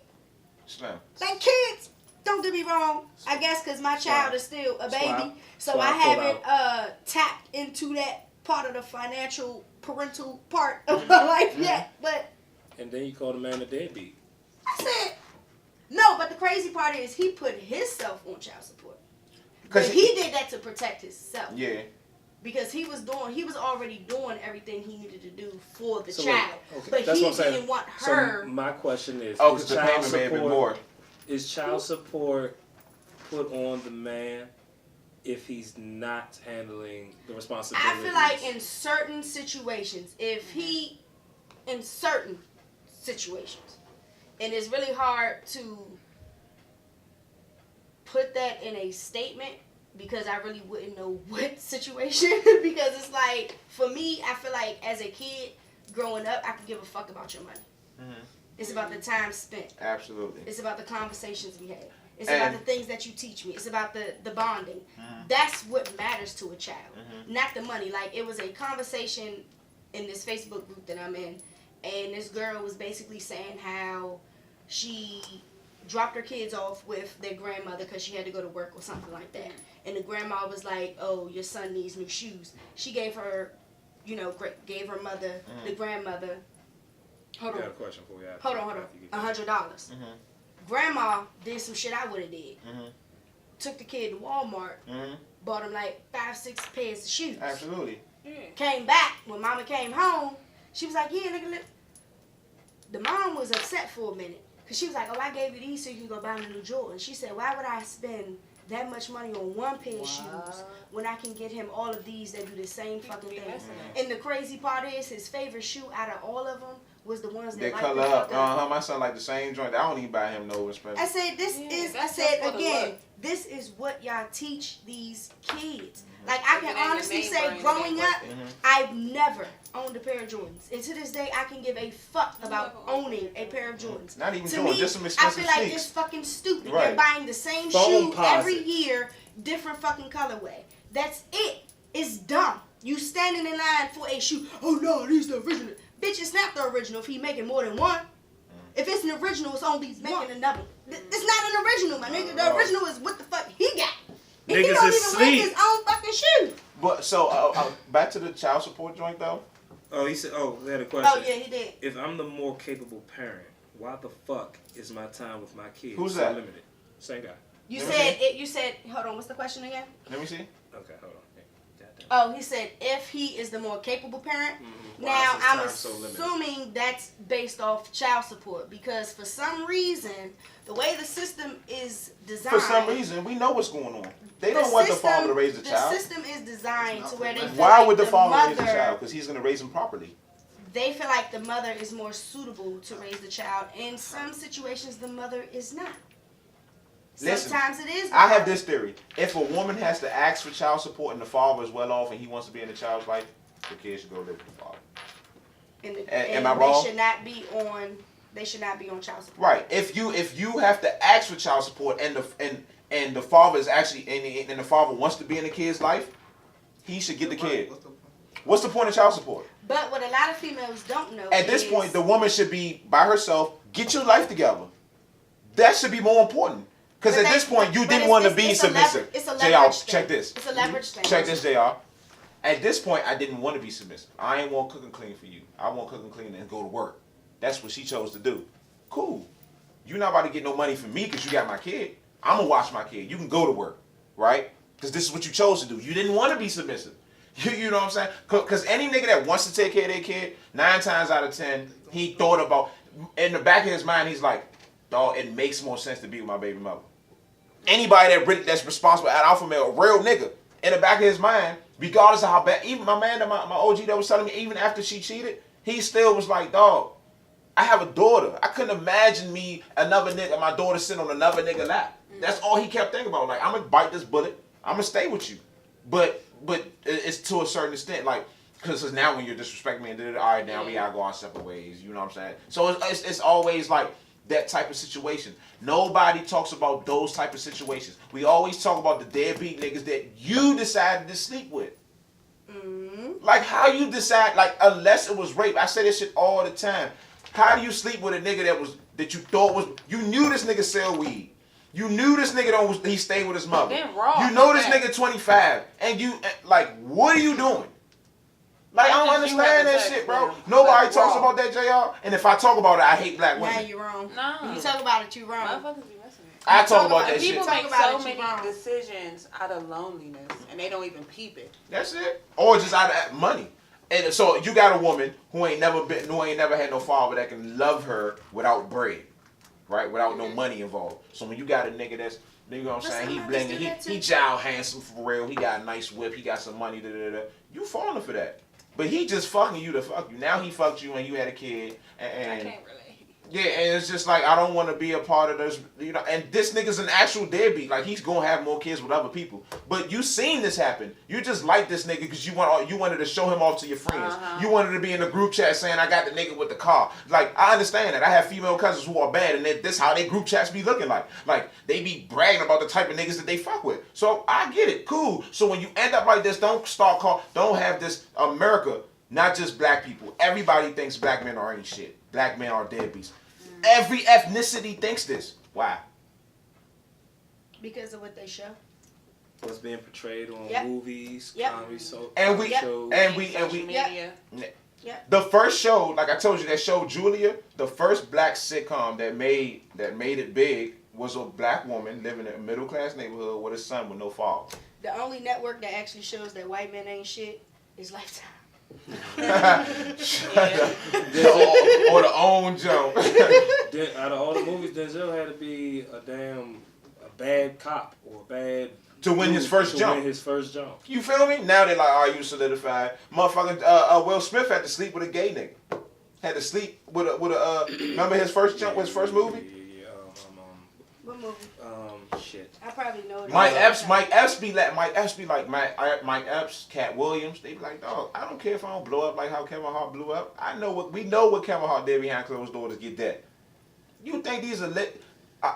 Slim. Like, kids, don't get me wrong. I guess because my child is still a baby, so I haven't tapped into that part of the financial parental part of my life yet. But And then you call the man a deadbeat. I said, no, but the crazy part is he put himself on child support. But he did that to protect himself. Yeah. Because he was already doing everything he needed to do for the So child. wait, okay, But that's he what I'm saying. didn't want her. So my question is, Oh, is because the payment may have been more. Is child support put on the man if he's not handling the responsibilities? I feel like in certain situations, and it's really hard to put that in a statement because I really wouldn't know what situation. Because it's like, for me, I feel like as a kid growing up, I could give a fuck about your money. Mhm. It's about the time spent. Absolutely. It's about the conversations we had. It's about the things that you teach me. It's about the bonding. That's what matters to a child, not the money. Like, it was a conversation in this Facebook group that I'm in, and this girl was basically saying how she dropped her kids off with their grandmother because she had to go to work or something like that. And the grandma was like, "Oh, your son needs new shoes." She gave her, gave her mother, the grandmother, I got a question for you. Hold on. $100. Grandma did some shit I would have did. Took the kid to Walmart, bought him like 5-6 pairs of shoes. Absolutely. Came back, when mama came home, she was like, "Yeah, nigga, look." The mom was upset for a minute. Because she was like, "Oh, I gave you these so you can go buy me a new Jordan." She said, "Why would I spend that much money on one pair of shoes when I can get him all of these that do the same fucking thing?" And the crazy part is, his favorite shoe out of all of them was the ones They that color the up. fuck up. My son like the same joint. I don't even buy him no expensive. I said, this is what y'all teach these kids. Like, I can honestly say, growing up, I've never owned a pair of Jordans. And to this day, I can give a fuck about owning a pair of Jordans. Not even to Jordans, me, just some I expensive feel like sneaks. it's fucking stupid. Right. They're buying the same Phone shoe every posit. year, different fucking colorway. That's it. It's dumb. You standing in line for a shoe. "Oh no, these the original." Bitch, it's not the original if he making more than one. If it's an original, it's only making another. It's not an original, my nigga. The original is what the fuck he got. And he Niggas don't is even wear sleep. his own fucking shoe. But so back to the child support joint though. Oh, he said. Oh, we had a question. Oh yeah, he did. If I'm the more capable parent, why the fuck is my time with my kids Who's so that? limited? Same guy. You Let me said it. You said. Hold on. What's the question again? Let me see. Okay, hold on. Goddamn. Oh, he said if he is the more capable parent. Why Now is his I'm time so limited? assuming that's based off child support because for some reason the way the system is designed. For some reason, we know what's going on. They don't want the father to raise the child. The system is designed to where they feel Why like would the father raise the mother- child? Because he's going to raise him properly. They feel like the mother is more suitable to raise the child. In some situations, the mother is not. Listen, Sometimes it is. I have this theory. If a woman has to ask for child support and the father is well off and he wants to be in the child's life, the kid should go live with the father. Am I wrong? They should not be on. They should not be on child support. Right. If you have to ask for child support and the father is actually and the father wants to be in the kid's life, he should get the kid. What's the point of child support? But what a lot of females don't know At this is- point, the woman should be by herself. Get your life together. That should be more important. Because But at this they- point, you but didn't it's- want to it's- be it's a submissive. lever- it's a JR, leverage check thing. this. It's a leverage thing. Check this, JR. At this point, I didn't want to be submissive. I ain't want to cook and clean for you. I want to cook and clean and go to work. That's what she chose to do. Cool. You're not about to get no money from me because you got my kid. I'm going to watch my kid. You can go to work, right? Because this is what you chose to do. You didn't want to be submissive. You know what I'm saying? Because any nigga that wants to take care of their kid, 9 times out of 10, he thought about, in the back of his mind, he's like, dog, it makes more sense to be with my baby mother. Anybody that's responsible, an alpha male, a real nigga, in the back of his mind, regardless of how bad, even my man, my OG that was telling me, even after she cheated, he still was like, dog, I have a daughter. I couldn't imagine me, another nigga, my daughter sitting on another nigga lap. That's all he kept thinking about. Like, I'm going to bite this bullet. I'm going to stay with you. But it's to a certain extent, like, because now when you're disrespecting me and did it, all right, now we gotta go our separate ways. You know what I'm saying? So it's always like that type of situation. Nobody talks about those type of situations. We always talk about the deadbeat niggas that you decided to sleep with. Like, how you decide, like, unless it was rape. I say this shit all the time. How do you sleep with a nigga that you thought was, you knew this nigga sell weed. You knew this nigga he stayed with his mother. You know this nigga 25. And you, like, what are you doing? Like, I don't understand that shit, bro. Nobody talks about that, JR. And if I talk about it, I hate black women. Now you're wrong. No. When you talk about it, you wrong. Motherfuckers be messing with it. I talk about that shit. People make about so it, you many wrong. decisions out of loneliness, and they don't even peep it. That's it. Or just out of money. And so you got a woman who ain't never had no father that can love her without bread, right? Without no money involved. So when you got a nigga that's, you know what I'm saying, he blinging, he child handsome for real, he got a nice whip, he got some money, you falling for that. But he just fucking you to fuck you. Now he fucked you and you had a kid, and I can't relate. yeah, and it's just like, I don't want to be a part of this, you know. And this nigga's an actual deadbeat. Like, he's gonna have more kids with other people. But you seen this happen. You just like this nigga because you wanted to show him off to your friends. You wanted to be in the group chat saying, I got the nigga with the car. Like, I understand that. I have female cousins who are bad, and this how they group chats be looking like. Like, they be bragging about the type of niggas that they fuck with. So I get it, cool. So when you end up like this, don't have this America. Not just black people. Everybody thinks black men are ain't shit. Black men are deadbeats. Every ethnicity thinks this. Why? Because of what they show. What's being portrayed on movies, comedy, shows. Media. The first show, like I told you, that show Julia, the first black sitcom that made it big was a black woman living in a middle class neighborhood with a son with no father. The only network that actually shows that white men ain't shit is Lifetime. Or the own joke. Out of all the movies, Denzel had to be a bad cop or a bad to win his first jump. You feel me? Now they're like, "Are you solidified?" Motherfucking Will Smith had to sleep with a gay nigga. Had to sleep with a remember his first jump was his first movie? What movie? Shit. I probably know it. Mike Epps be like Mike Epps, Cat Williams. They be like, dog, I don't care if I don't blow up like how Kevin Hart blew up. We know what Kevin Hart did behind closed doors to get that. You think these are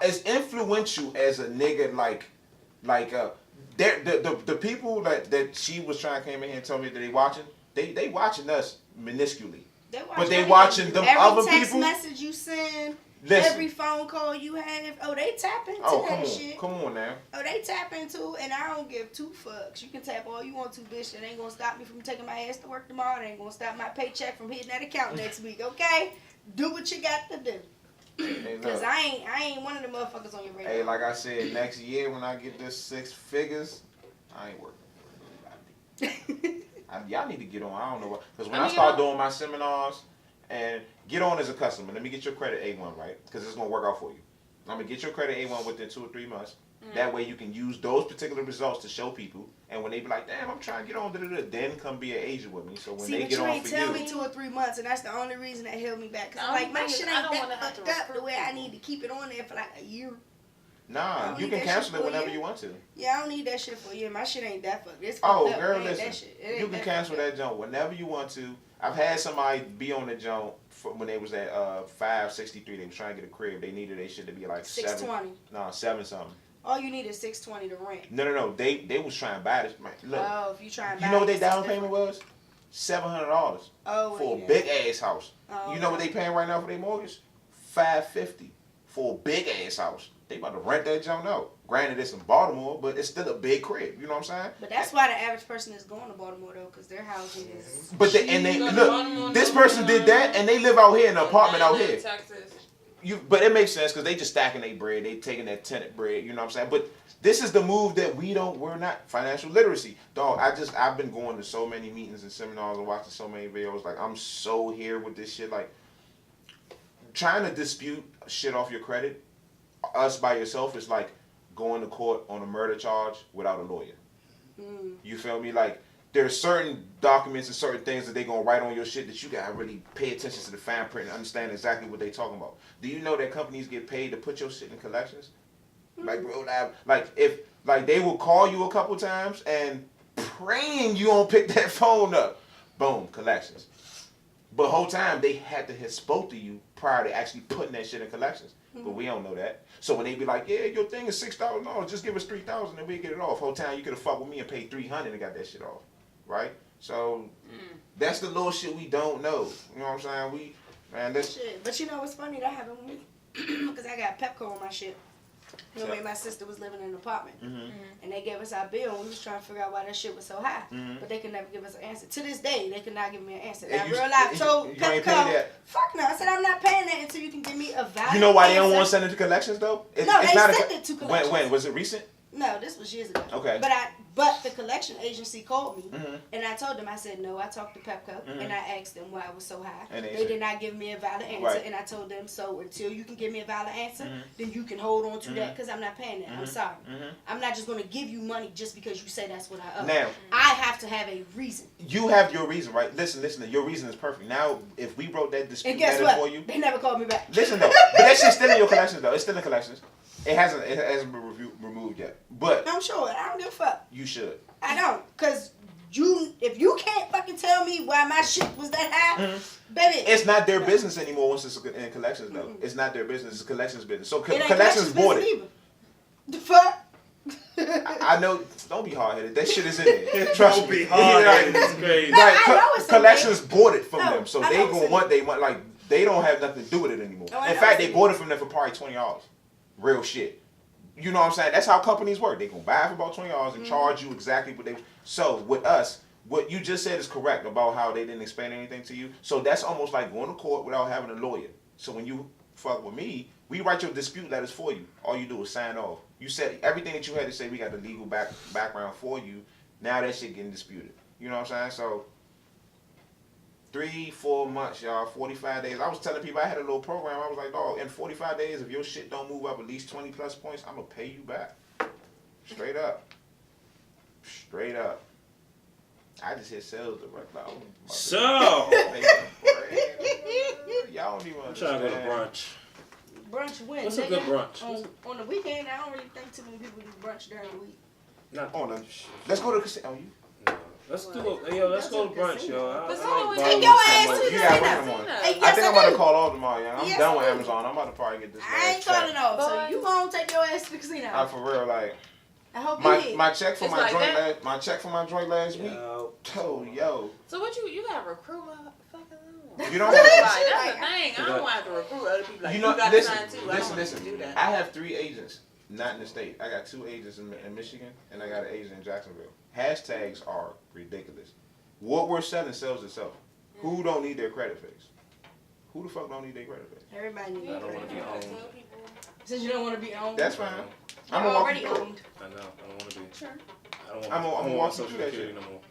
as influential as a nigga the people that she was trying to come in here and tell me that they watching us minusculely. But they watching them other people. Every text message you send. Listen. Every phone call you have, they tap into that shit. Come on now. They tap into it, and I don't give two fucks. You can tap all you want to, bitch. It ain't gonna stop me from taking my ass to work tomorrow. It ain't gonna stop my paycheck from hitting that account next week, okay? Do what you got to do. Because I ain't one of the motherfuckers on your radar. Hey, like I said, next year when I get this 6 figures, I ain't working. Y'all need to get on. I don't know what. Because when I start doing my seminars, and get on as a customer. Let me get your credit A1, right? Because it's going to work out for you. I'm going to get your credit A1 within 2 or 3 months. That way you can use those particular results to show people. And when they be like, damn, I'm trying to get on, then come be an agent with me. So when they get on for you. See, but you ain't tell me 2 or 3 months, and that's the only reason that held me back. Because like, my shit ain't that fucked up the way I need to keep it on there for like a year. Nah, you can cancel it whenever you want to. Yeah, I don't need that shit for a year. My shit ain't that fucked. It's girl, listen. That shit. You can cancel that junk whenever you want to. I've had somebody be on the junk when they was at 563. They was trying to get a crib. They needed their shit to be like 620. 7 something. All you need is 620 to rent. No. They was trying to buy this. Look, if you trying to buy you know what their down payment was? $700 for a big ass house. You know what they paying right now for their mortgage? $550 for a big ass house. They about to rent that junk out. Granted, it's in Baltimore, but it's still a big crib. You know what I'm saying? But that's why the average person is going to Baltimore though, because their housing is. But look, this person did that, and they live out here in an apartment out here. Texas. But it makes sense because they just stacking their bread. They taking that tenant bread. You know what I'm saying? But this is the move that we're not financial literacy, dog. I've been going to so many meetings and seminars and watching so many videos. Like, I'm so here with this shit. Like, trying to dispute shit off your credit, us by yourself, is like going to court on a murder charge without a lawyer. You feel me? Like, there's certain documents and certain things that they gonna write on your shit that you gotta really pay attention to the fine print and understand exactly what they talking about. Do you know that companies get paid to put your shit in collections? Like, bro, like if they will call you a couple times and praying you don't pick that phone up. Boom, collections. But whole time they had to have spoke to you prior to actually putting that shit in collections. But we don't know that. So when they be like, yeah, your thing is $6,000, just give us $3,000 and we get it off. Whole time you could have fucked with me and paid $300 and got that shit off, right? So that's the little shit we don't know. You know what I'm saying? That's shit. But you know what's funny? That happened with me because I got Pepco on my shit. You know, my sister was living in an apartment, and they gave us our bill, and we was trying to figure out why that shit was so high. But they could never give us an answer. To this day, they could not give me an answer. Now, real life told Pepco, fuck no. I said, I'm not paying that until you can give me a valid You know why they don't answer. want to send it to collections, though? They sent it to collections. When? Was it recent? No, this was years ago. Okay. But the collection agency called me, and I told them, I said, no, I talked to Pepco, and I asked them why it was so high. And they did not give me a valid answer, Right. and I told them, so until you can give me a valid answer, then you can hold on to that, because I'm not paying that. I'm sorry. I'm not just going to give you money just because you say that's what I owe. Now, I have to have a reason. You have your reason, right? Listen, your reason is perfect. Now, if we wrote that dispute And guess letter what? for you... They never called me back. Listen, though. But that shit's still in your collections, though. It's still in collections. It hasn't been removed yet. But... I'm sure. I don't give a fuck. You should. I don't. Because if you can't fucking tell me why my shit was that high, baby. It's not their business anymore once it's in collections, though. It's not their business. It's collections business. So It ain't collections bought it. either. The fuck? I know. Don't be hard headed. That shit is in there. Trust Don't me. be hard-headed. It's crazy. No, I know it's in collections there. bought it from No, them, so I they know it's gonna in want they want like they don't have nothing to do with it anymore. Oh, I In know fact, it's they in bought it from them for probably $20. Real shit. You know what I'm saying? That's how companies work. They gonna buy it for about $20 and charge you exactly what they. So with us, what you just said is correct about how they didn't explain anything to you. So that's almost like going to court without having a lawyer. So when you fuck with me, we write your dispute letters for you. All you do is sign off. You said everything that you had to say. We got the legal background for you. Now that shit getting disputed. You know what I'm saying? So 3-4 months, y'all, 45 days. I was telling people I had a little program. I was like, dog, in 45 days, if your shit don't move up at least 20 plus points, I'm gonna pay you back. Straight up. Straight up. I just hit sales director. So, y'all don't even I'm understand. trying to go to brunch. Brunch when? What's a good brunch? On the weekend, I don't really think too many people do brunch during the week. Not Oh, no. Let's go to the casino. You? No. Let's do it. Yo, let's go to brunch, yo. I Casino like is- Take barbecue your so ass much. to the You got casino. random one. Hey, I yes, think I'm about to do. call all tomorrow, y'all. I'm Yes, done I with do. Amazon. I'm about to probably get this. I ain't calling off, so you gonna take your ass to the casino. I for real, like I hope you did. my check for It's my like joint that? my check for my joint last week. Yo, Yo. So what you got to recruit fucking on? You don't Like, want that's the thing. I don't want to recruit other people. Like, you know, got listen, to sign too. I don't want to do that. I have 3 agents, not in the state. I got 2 agents in Michigan, and I got an agent in Jacksonville. Hashtags are ridiculous. What we're selling sells itself. Who don't need their credit fix? Who the fuck don't need their credit fix? Everybody needs I don't want to be owned. Since you don't want to be owned. That's fine. I'm I'm gonna walk already you through it. owned. I know. I don't want to be. Sure. I don't want. I'm gonna I don't walk want you social through that security shit. no more.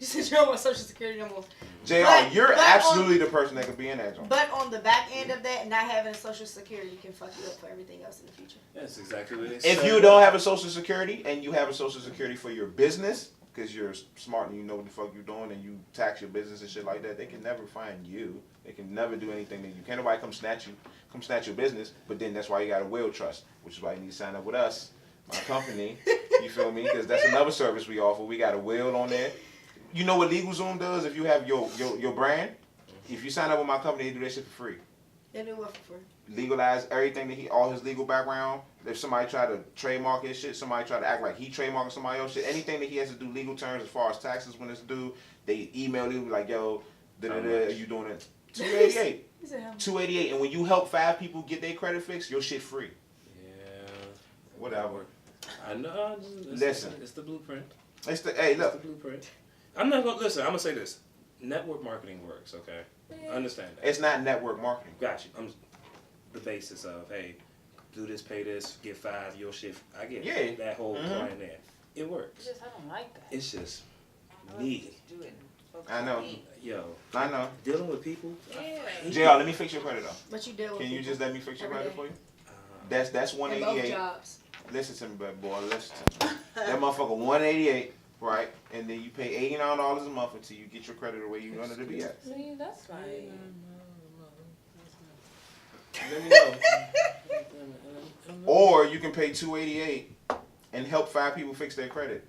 Since you don't want Social Security no more. JR, But- you're but absolutely the person that could be in that joint. But on the back end of that, not having Social Security can fuck you up for everything else in the future. That's exactly what it is. If you don't have a social security and you have a social security for your business, because you're smart and you know what the fuck you're doing and you tax your business and shit like that, they can never find you. They can never do anything to you. Can't nobody come snatch your business. But then that's why you got a will trust, which is why you need to sign up with us, my company. You feel me? Because that's another service we offer. We got a will on there. You know what LegalZoom does? If you have your brand, if you sign up with my company, they do that shit for free. They do what for free? Legalize everything that all his legal background. If somebody try to trademark his shit, somebody try to act like he trademarked somebody else shit, anything that he has to do legal terms as far as taxes when it's due, they email you like, yo, you doing it? 288. 288. And when you help 5 people get their credit fixed, your shit free. Yeah. Whatever. I know. Listen. It's the blueprint. Hey, It's look. the blueprint. I'm not gonna listen. I'm gonna say this. Network marketing works. Okay. I understand that. It's not network marketing. Got you. I'm the basis of hey, do this, pay this, get 5, your shit. I get Yeah. that whole plan there. It works. It's just, I don't like that. It's just I me. just do it. I know. Yo, I know. dealing with people. Yeah. JR, let me fix your credit though. But you deal with Can you people just let me fix your every credit day. for you? Uh, That's in both 188. jobs. Listen to me, bad boy. Listen to me. That motherfucker 188, right? And then you pay $89 a month until you get your credit the way you want it to be at. See, that's fine. Let me know. Or you can pay $288 and help 5 people fix their credit.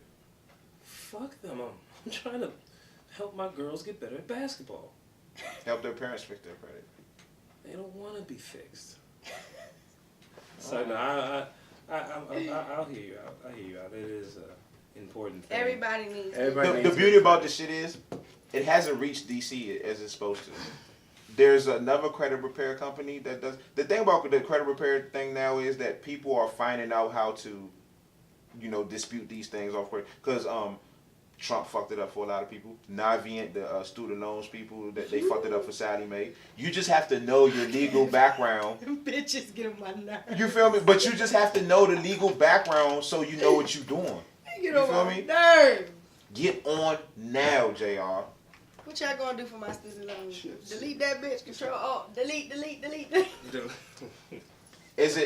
fuck them. I'm trying to help my girls get better at basketball. Help their parents fix their credit. They don't want to be fixed. So no, I'll hear you out. I hear you out. It is an important thing. Everybody needs. The beauty about this shit is, it hasn't reached DC as it's supposed to. There's another credit repair company that does. The thing about the credit repair thing now is that people are finding out how to, dispute these things off credit. Because Trump fucked it up for a lot of people. Navient, the student loans people, that they fucked it up for Sallie Mae. You just have to know your legal background. Bitches get on my nerves. You feel me? But you just have to know the legal background so you know what you're doing. You feel on me? my nerves. Get on now, JR. What y'all gonna do for my student loans? Delete that bitch. Control Alt. Delete. Is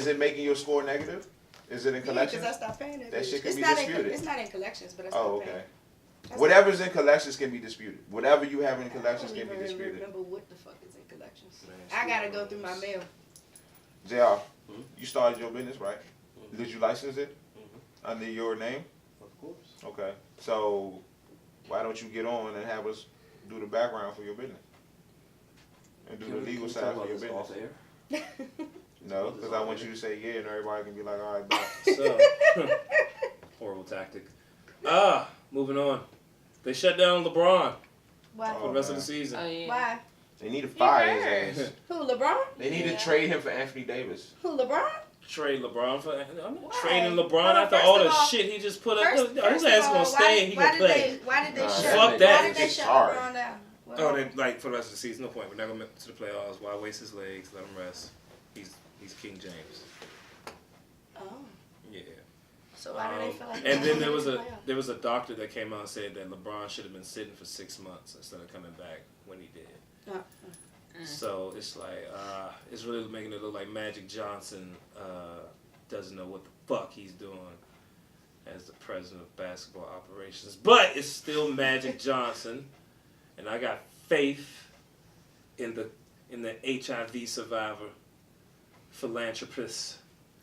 it making your score negative? Is it in collections? Yeah, because I stopped paying that. That shit can it's be not disputed. It's not in collections, but I stopped Oh, paying. okay. Whatever's in collections can be disputed. Whatever you have in collections I can don't be even disputed. remember what the fuck is in collections. Man, I gotta go through my mail. JR, you started your business, right? Did you license it Mhm. under your name? Of course. Okay. So why don't you get on and have us do the background for your business? And do the legal side for your business? Off air? No, because I want you to say yeah and everybody can be like, all right, bye. So, horrible tactic. Moving on. They shut down LeBron Why? for the rest of the season. Oh yeah. Why? They need to fire his ass. Who, LeBron? They need to Yeah. trade him for Anthony Davis. Who, LeBron? Trade LeBron for. I'm not Why? trading LeBron Well, after first all of the all- shit he just put up. First His of ass all, gonna stay and he gonna play. Why did they Nah, shut? fuck Why that. did they It's shut hard. LeBron down? What? Oh, they like for the rest of the season. No point. We're not gonna make it to the playoffs. Why waste his legs? Let him rest. He's King James. Oh. Yeah. So why do they feel like? And then they're there gonna was a doctor that came out and said that LeBron should have been sitting for 6 months instead of coming back when he did. Oh. So it's like it's really making it look like Magic Johnson doesn't know what the fuck he's doing as the president of basketball operations. But it's still Magic Johnson, and I got faith in the HIV survivor, philanthropist.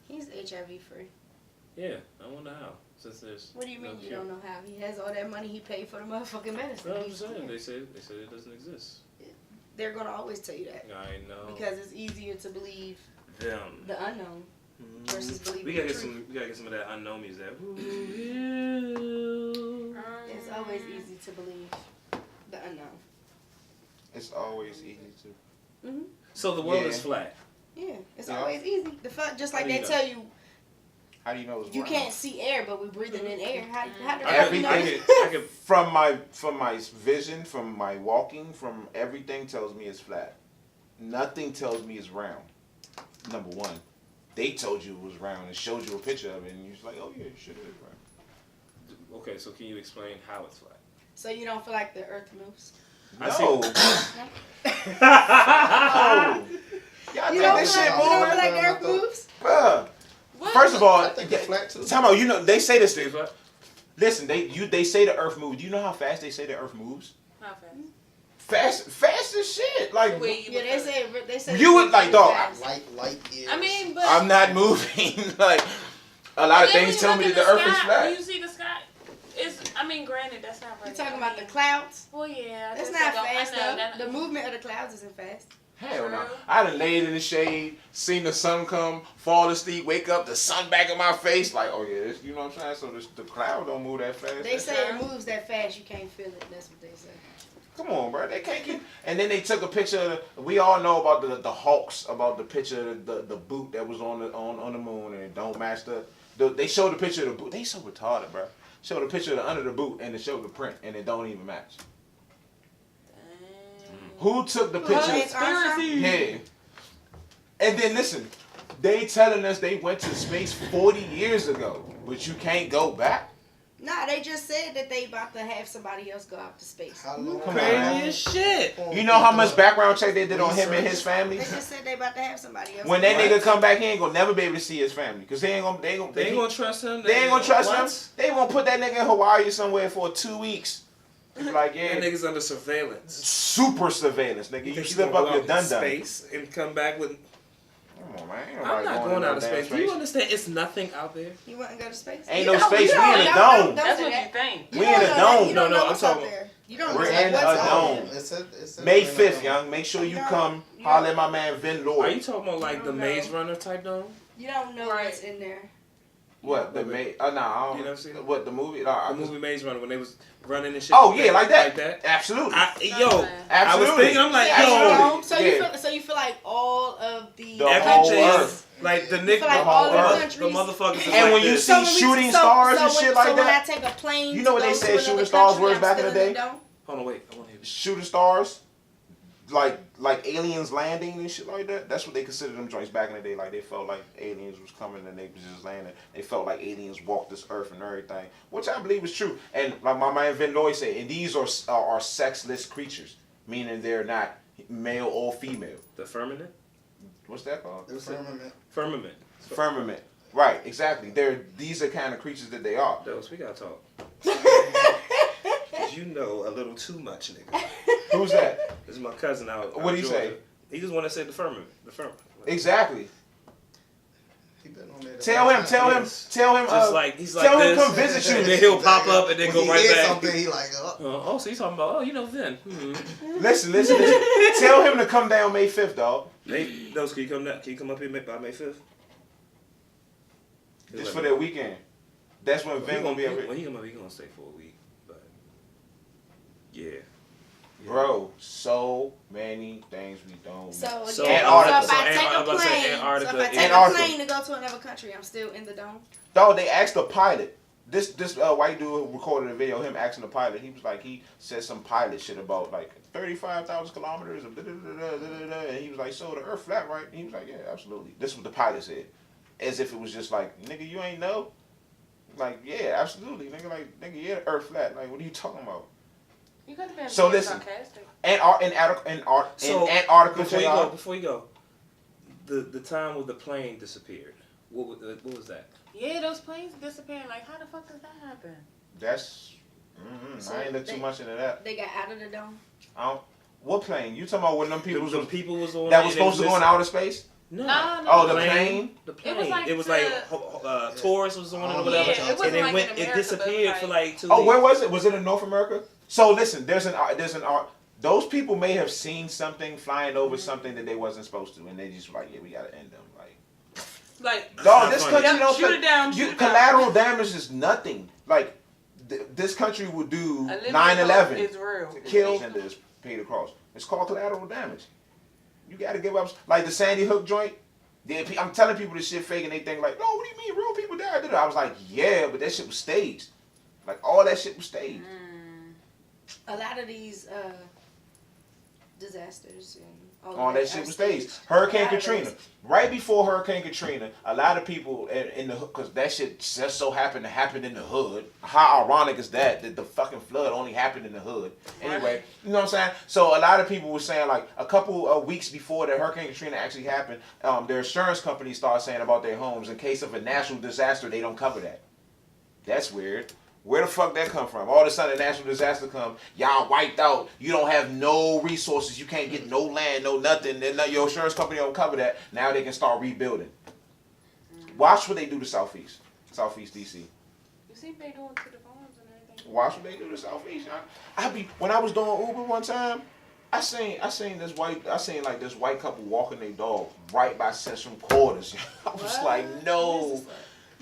He's HIV free. Yeah, I wonder how. Since there's What do you mean no you cure. don't know how? He has all that money he paid for the motherfucking medicine. No, I'm He's saying clear. they said it doesn't exist. They're gonna always tell you that I know because it's easier to believe them. the unknown versus believing We gotta the get truth. we gotta get some of that unknown music. It's always easy to believe the unknown. It's always easy to. Mhm. So the world Yeah. is flat. Yeah, it's Yeah. always easy. The fuck, just like How do you they know? tell you, How do you know it's you round? can't see air, but we're breathing in air. How the fuck you Everything know? I could from my vision, from my walking, from everything tells me it's flat. Nothing tells me it's round. Number one, they told you it was round and showed you a picture of it, and you're just like, oh yeah, shit, it is round. Okay, so can you explain how it's flat? So you don't feel like the earth moves? I No, see. no. Y'all You think don't this feel shit like, you don't moving? feel like the earth moves? Bruh. What? First of all, I think it's flat too. time out. They say this. It's flat? Listen, they say the earth moves. Do you know how fast they say the earth moves? How fast? Fast as shit. Like Wait, you Yeah, they say You would, like, dog, Light years. I mean, but I'm not moving. Like a lot of then things when tell you me look that in the earth is sky, flat. when you see the sky, granted, that's not right. You talking I about the mean, clouds? Well, yeah. That's I not don't- fast I know, though. that- The movement of the clouds isn't fast. Hell no. True. I done laid in the shade, seen the sun come, fall asleep, wake up, the sun back in my face. Like, oh yeah, this, you know what I'm saying? So the cloud don't move that fast. They say it moves that fast, you can't feel it. That's what they say. Come on, bro. They can't keep. And then they took a picture. We all know about the Hawks, about the picture of the boot that was on the moon, and it don't match they showed the picture of the boot. They so retarded, bro. Showed a picture of the under the boot, and it showed the print, and it don't even match. Who took the Who, picture? Lance Armstrong? Yeah. And then listen, they telling us they went to space 40 years ago, but you can't go back. Nah, they just said that they about to have somebody else go out to space. How long? Come Crazy on. as shit. You know how much background check they did on him and his family? They just said they about to have somebody else. When that What? nigga come back, he ain't gonna never be able to see his family, cause they ain't gonna trust him. They ain't gonna trust What? him. They gonna put that nigga in Hawaii somewhere for 2 weeks. It's like, yeah, That nigga's under surveillance. super surveillance, nigga. You think slip he's gonna up go your out in dun dun. space and come back with. Oh on, man. Ain't I'm nobody not going going to out no of damn space. Do you understand? It's nothing out there. You wouldn't go to space? Ain't You no don't- space. you We don't- in a don't- dome. don't That's say what that. you think. You We don't in a know that. dome. You No, don't no, know I'm what's out talking- there. You don't We're know in what's a out dome. there. It's May 5th, young. Make sure you No, come. you Holler don't- at my man Vin Are Lloyd. you talking about like I the don't Maze know. Runner type dome? You don't know Right. what's in there. What the May? Nah, I don't. You never seen it? What the movie? Nah, The movie Maze Runner when they was running and shit. Oh yeah, like that. Like that. Absolutely. Yo, Absolutely. I was thinking, I'm like, Absolutely. yo, So Yeah. you feel like all of the The whole everything, earth. like the You Nick, feel like the all whole of the earth, countries. the motherfuckers. Is And like when you this. see when we- shooting stars and shit like so when I that. take a plane, You know to what they go said to another shooting stars country, was I'm back in still the day? dome? Hold on, wait, I want to hear this. Shooting stars, like aliens landing and shit like that. That's what they considered them joints back in the day. Like they felt like aliens was coming and they was just landing. They felt like aliens walked this earth and everything, which I believe is true. And like my man Vin Lloyd said, and these are sexless creatures, meaning they're not male or female. The firmament. What's that called? The firmament. Firmament. Firmament. Right, exactly. These are kind of creatures that they are. Dose, we gotta talk. You know a little too much, nigga. Who's that? This is my cousin out. What'd he Georgia. say? He just want to say the firmament. The firmament. Exactly. He been on there. Tell him. Yes. Tell him. Just like he's like tell him this, come visit you. and then he'll pop up and then When go he right hear back. something, he like, Oh, so he's talking about, you know, Vin. Listen. Tell him to come down May 5th, dog. Nate, Dose, can you come up here by May 5th? Just for that weekend. That's when Vin gonna be up When here. he come up, he gonna stay for a week. But yeah. Bro, so many things we don't know. So So, again, Antarctica. so if I So take I'm a about to say plane, so Antarctica if I take Antarctica. a plane to go to another country, I'm still in the dome. Dog, they asked the pilot. This white dude who recorded a video, him asking the pilot. He was like, he said some pilot shit about like 35,000 kilometers of and he was like, so the Earth flat, right? And he was like, yeah, absolutely. This is what the pilot said, as if it was just like, nigga, you ain't know. Like, yeah, absolutely, nigga. Like, nigga, yeah, the Earth flat. Like, what are you talking about? You could have been So being listen. sarcastic. In So, Antarctica, Before you go, the time when the plane disappeared. What was that? Yeah, those planes disappearing. Like, how the fuck does that happen? that's. So I ain't look too much into that. They got out of the dome. I don't. What plane? You talking about when them people The was, people was on that it was and they supposed to go in missing? outer space? No. No. Oh, the plane? The plane. It was like Taurus was on it or Yeah, whatever. it wasn't and it like went. in It America, disappeared but for like- like 2 Oh, weeks. where was it? Was it in North America? So listen, there's an those people may have seen something flying over something that they wasn't supposed to, and they just like, yeah, we gotta end them. Like, That's Dog, not this funny. country don't shoot it down. Shoot it down. collateral damage is nothing. Like this country would do A living 9/11. is real. Kill and just pay the cost. It's called collateral damage. You gotta give up. Like the Sandy Hook joint. I'm telling people this shit fake and they think like, no, what do you mean real people died? I was like, yeah, but that shit was staged. Like all that shit was staged. A lot of these disasters and All that shit was staged. Hurricane Katrina. Right before Hurricane Katrina, a lot of people in the hood, because that shit just so happened to happen in the hood. How ironic is that the fucking flood only happened in the hood? Anyway, you know what I'm saying? So a lot of people were saying like a couple of weeks before the Hurricane Katrina actually happened, their insurance companies started saying about their homes, in case of a natural disaster, they don't cover that. That's weird. Where the fuck that come from? All of a sudden, a natural disaster come, y'all wiped out. You don't have no resources. You can't get no land, no nothing. Then your insurance company don't cover that. Now they can start rebuilding. Watch what they do to Southeast DC. You see what they doing to the farms and everything? Watch what they do to Southeast. When I was doing Uber one time, I seen this white couple walking their dog right by Central Quarters. I was like, no.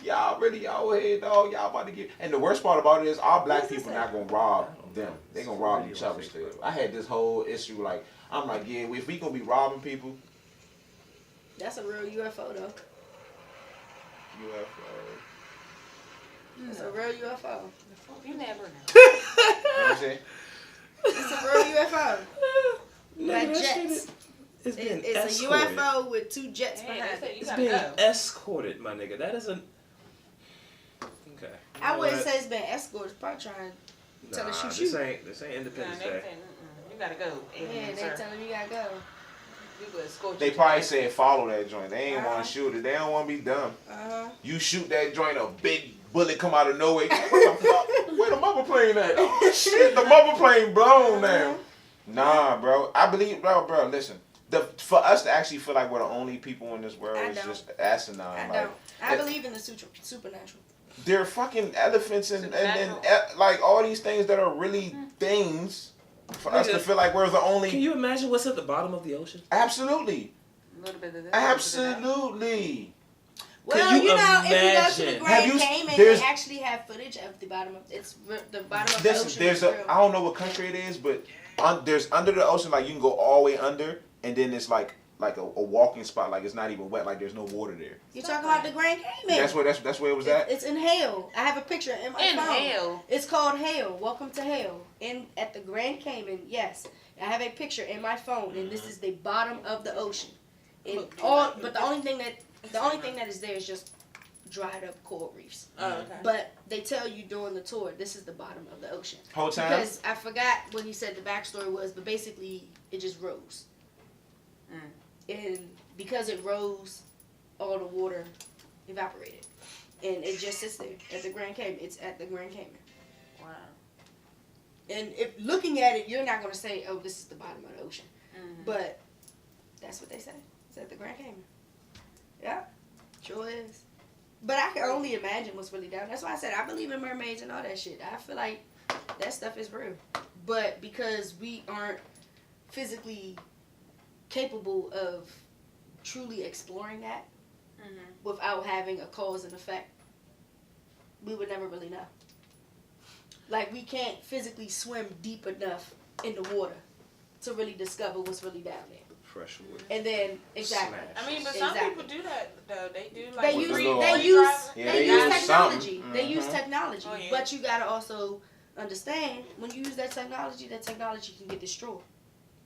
Y'all ahead, dog. Y'all about to get. And the worst part about it is, our black people not gonna rob them. They gonna rob each other still. I had this whole issue. Like, I'm like, yeah, if we gonna be robbing people, That's a real UFO though. It's a real UFO. You never know. You know what I'm saying? It's a real UFO. Like Nigga, that shit jets. is being It's a escorted. UFO with 2 jets Hey, behind they say it. you It's gotta being go. escorted, my nigga. That isn't. Okay. I wouldn't What? say it's been escorted. It's probably trying to tell us Nah, shoot. this ain't Independence Nah, they Day. say, you gotta go. Yeah, Alien, they sir. telling me you gotta go. We would escort you They to probably the- said follow that joint. They ain't Uh-huh. want to shoot it. They don't want to be dumb. Uh-huh. You shoot that joint, a big bullet come out of nowhere. What the fuck? Where the mother plane at? Oh shit, the mother plane blown now. Nah, bro. I believe, bro. Listen, for us to actually feel like we're the only people in this world I is don't. just asinine. I like, don't. I believe in the supernatural. There are fucking elephants and Supernatural. like all these things that are really things for us to feel like we're the only. Can you imagine what's at the bottom of the ocean? Absolutely. A little bit of this. Absolutely. Well, Can you if you go to the imagine? Grand Cayman, there's- they actually have footage of the bottom of the bottom of the There's, ocean. there's is a real. I don't know what country it is, but there's under the ocean, like you can go all the way under, and then it's like a walking spot, like it's not even wet, like there's no water there. You're talking about the Grand Cayman. That's where it was at. It's in Hale. I have a picture in my phone. Hale. It's called Hale. Welcome to Hale. At the Grand Cayman. Yes, I have a picture in my phone, and this is the bottom of the ocean. But the only thing that is there is just dried up coral reefs. Oh, okay. But they tell you during the tour, this is the bottom of the ocean. Whole time. Because I forgot what he said the backstory was, but basically it just rose. And because it rose, all the water evaporated. And it just sits there at the Grand Cayman. It's at the Grand Cayman. Wow. And if looking at it, you're not going to say, oh, this is the bottom of the ocean. Mm-hmm. But that's what they say. It's at the Grand Cayman. Yeah, sure is. But I can only imagine what's really down. That's why I said I believe in mermaids and all that shit. I feel like that stuff is real. But because we aren't physically capable of truly exploring that without having a cause and effect, we would never really know. Like, we can't physically swim deep enough in the water to really discover what's really down there. Fresh wood. And then, exactly. Smash. I mean, but some people do that though. They do like They use little- they They use use technology. something. They use technology. Oh, yeah. But you gotta also understand, when you use that technology can get destroyed.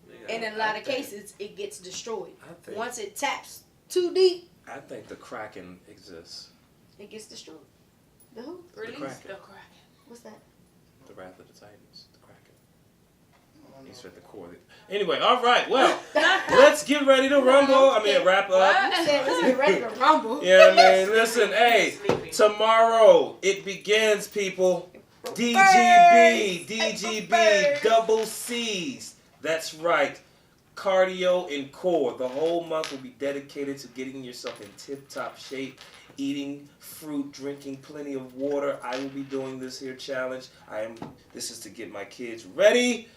Yeah, And in a lot of cases, it gets destroyed. I think, Once it taps too deep, I think the Kraken exists. it gets destroyed. The who? release Kraken. the Kraken. What's that? The Wrath of the Titans. The Kraken. He's at the core. Anyway, all right. Well, let's get ready to rumble. I mean, wrap up. You said let's get ready to rumble. Yeah, I mean, listen, hey, tomorrow it begins, people. DGB, double C's. That's right. Cardio and core. The whole month will be dedicated to getting yourself in tip-top shape, eating fruit, drinking plenty of water. I will be doing this here challenge. This is to get my kids ready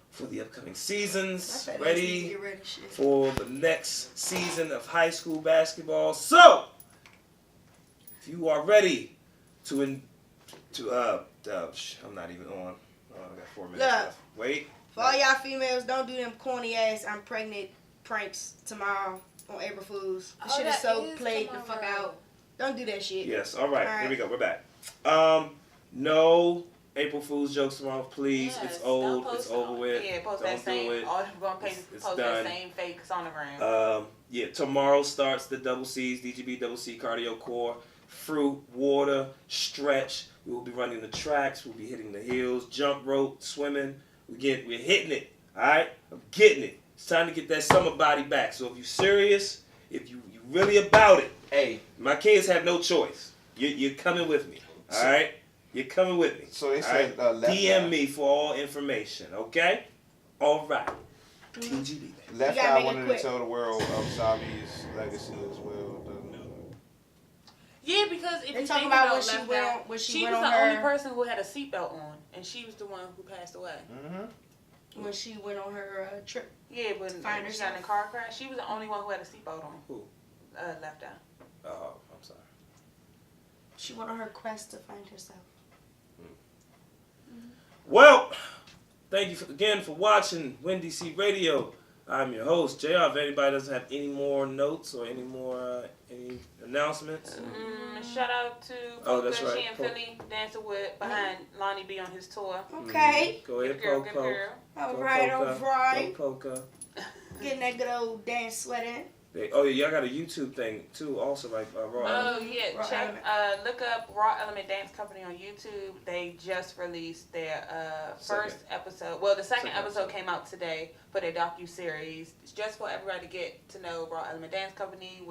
for the upcoming seasons, ready for the next season of high school basketball. So, if you are ready I'm not even on. I got 4 minutes left. Wait. For all y'all females, don't do them corny ass I'm pregnant pranks tomorrow on April Fools. The shit is so played the fuck out. Don't do that shit. Yes, all right. Here we go. We're back. No April Fool's jokes tomorrow, please. Yes, it's old. don't It's post over with. Yeah, post Don't that same. do it. All we're gonna It's post done. that same fake sonogram. Yeah, tomorrow starts the double C's, DGB double C cardio core, fruit, water, stretch. We will be running the tracks. We'll be hitting the hills, jump rope, swimming. We're hitting it. All right, I'm getting it. It's time to get that summer body back. So if you're serious, if you really about it, hey, my kids have no choice. You're coming with me. All right, you're coming with me. So they said DM me for all information. Okay. All right. TGB. Left You gotta Eye make it wanted quick. to tell the world of Savi's legacy as well. doesn't it? Yeah, because if They you talk think about about when she Left went Eye, on- when she she went was on the only her- person who had a seatbelt on, and she was the one who passed away. When she went on her trip. Yeah, when Find she got in herself. a car crash, she was the only one who had a seatbelt on. Who? Left Eye. Oh, I'm sorry. She went on her quest to find herself. Well, thank you again for watching WinDC Radio. I'm your host, JR. If anybody doesn't have any more notes or any announcements. Shout out to Oh, Polka, that's right. she in Philly, dancing with behind Lonnie B on his tour. Okay. Go ahead, Good girl, Poke. good girl. All Go right, Polka. all right. Go Polka. Getting that good old dance sweat in. Oh, yeah, y'all got a YouTube thing, too, also, like Raw. Oh yeah, Raw check. Element. Look up Raw Element Dance Company on YouTube. They just released their first episode. Well, the second episode came out today for their docu-series. It's just for everybody to get to know Raw Element Dance Company,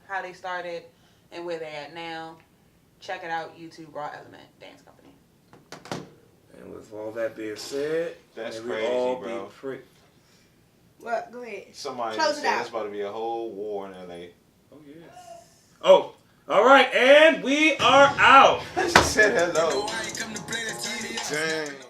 how they started and where they're at now. Check it out, YouTube, Raw Element Dance Company. And with all that being said, That's may we crazy, all bro. be Well, go ahead. Somebody Close it said out. it's about to be a whole war in LA. Oh yeah. Oh, all right, and we are out. I just said hello. Dang.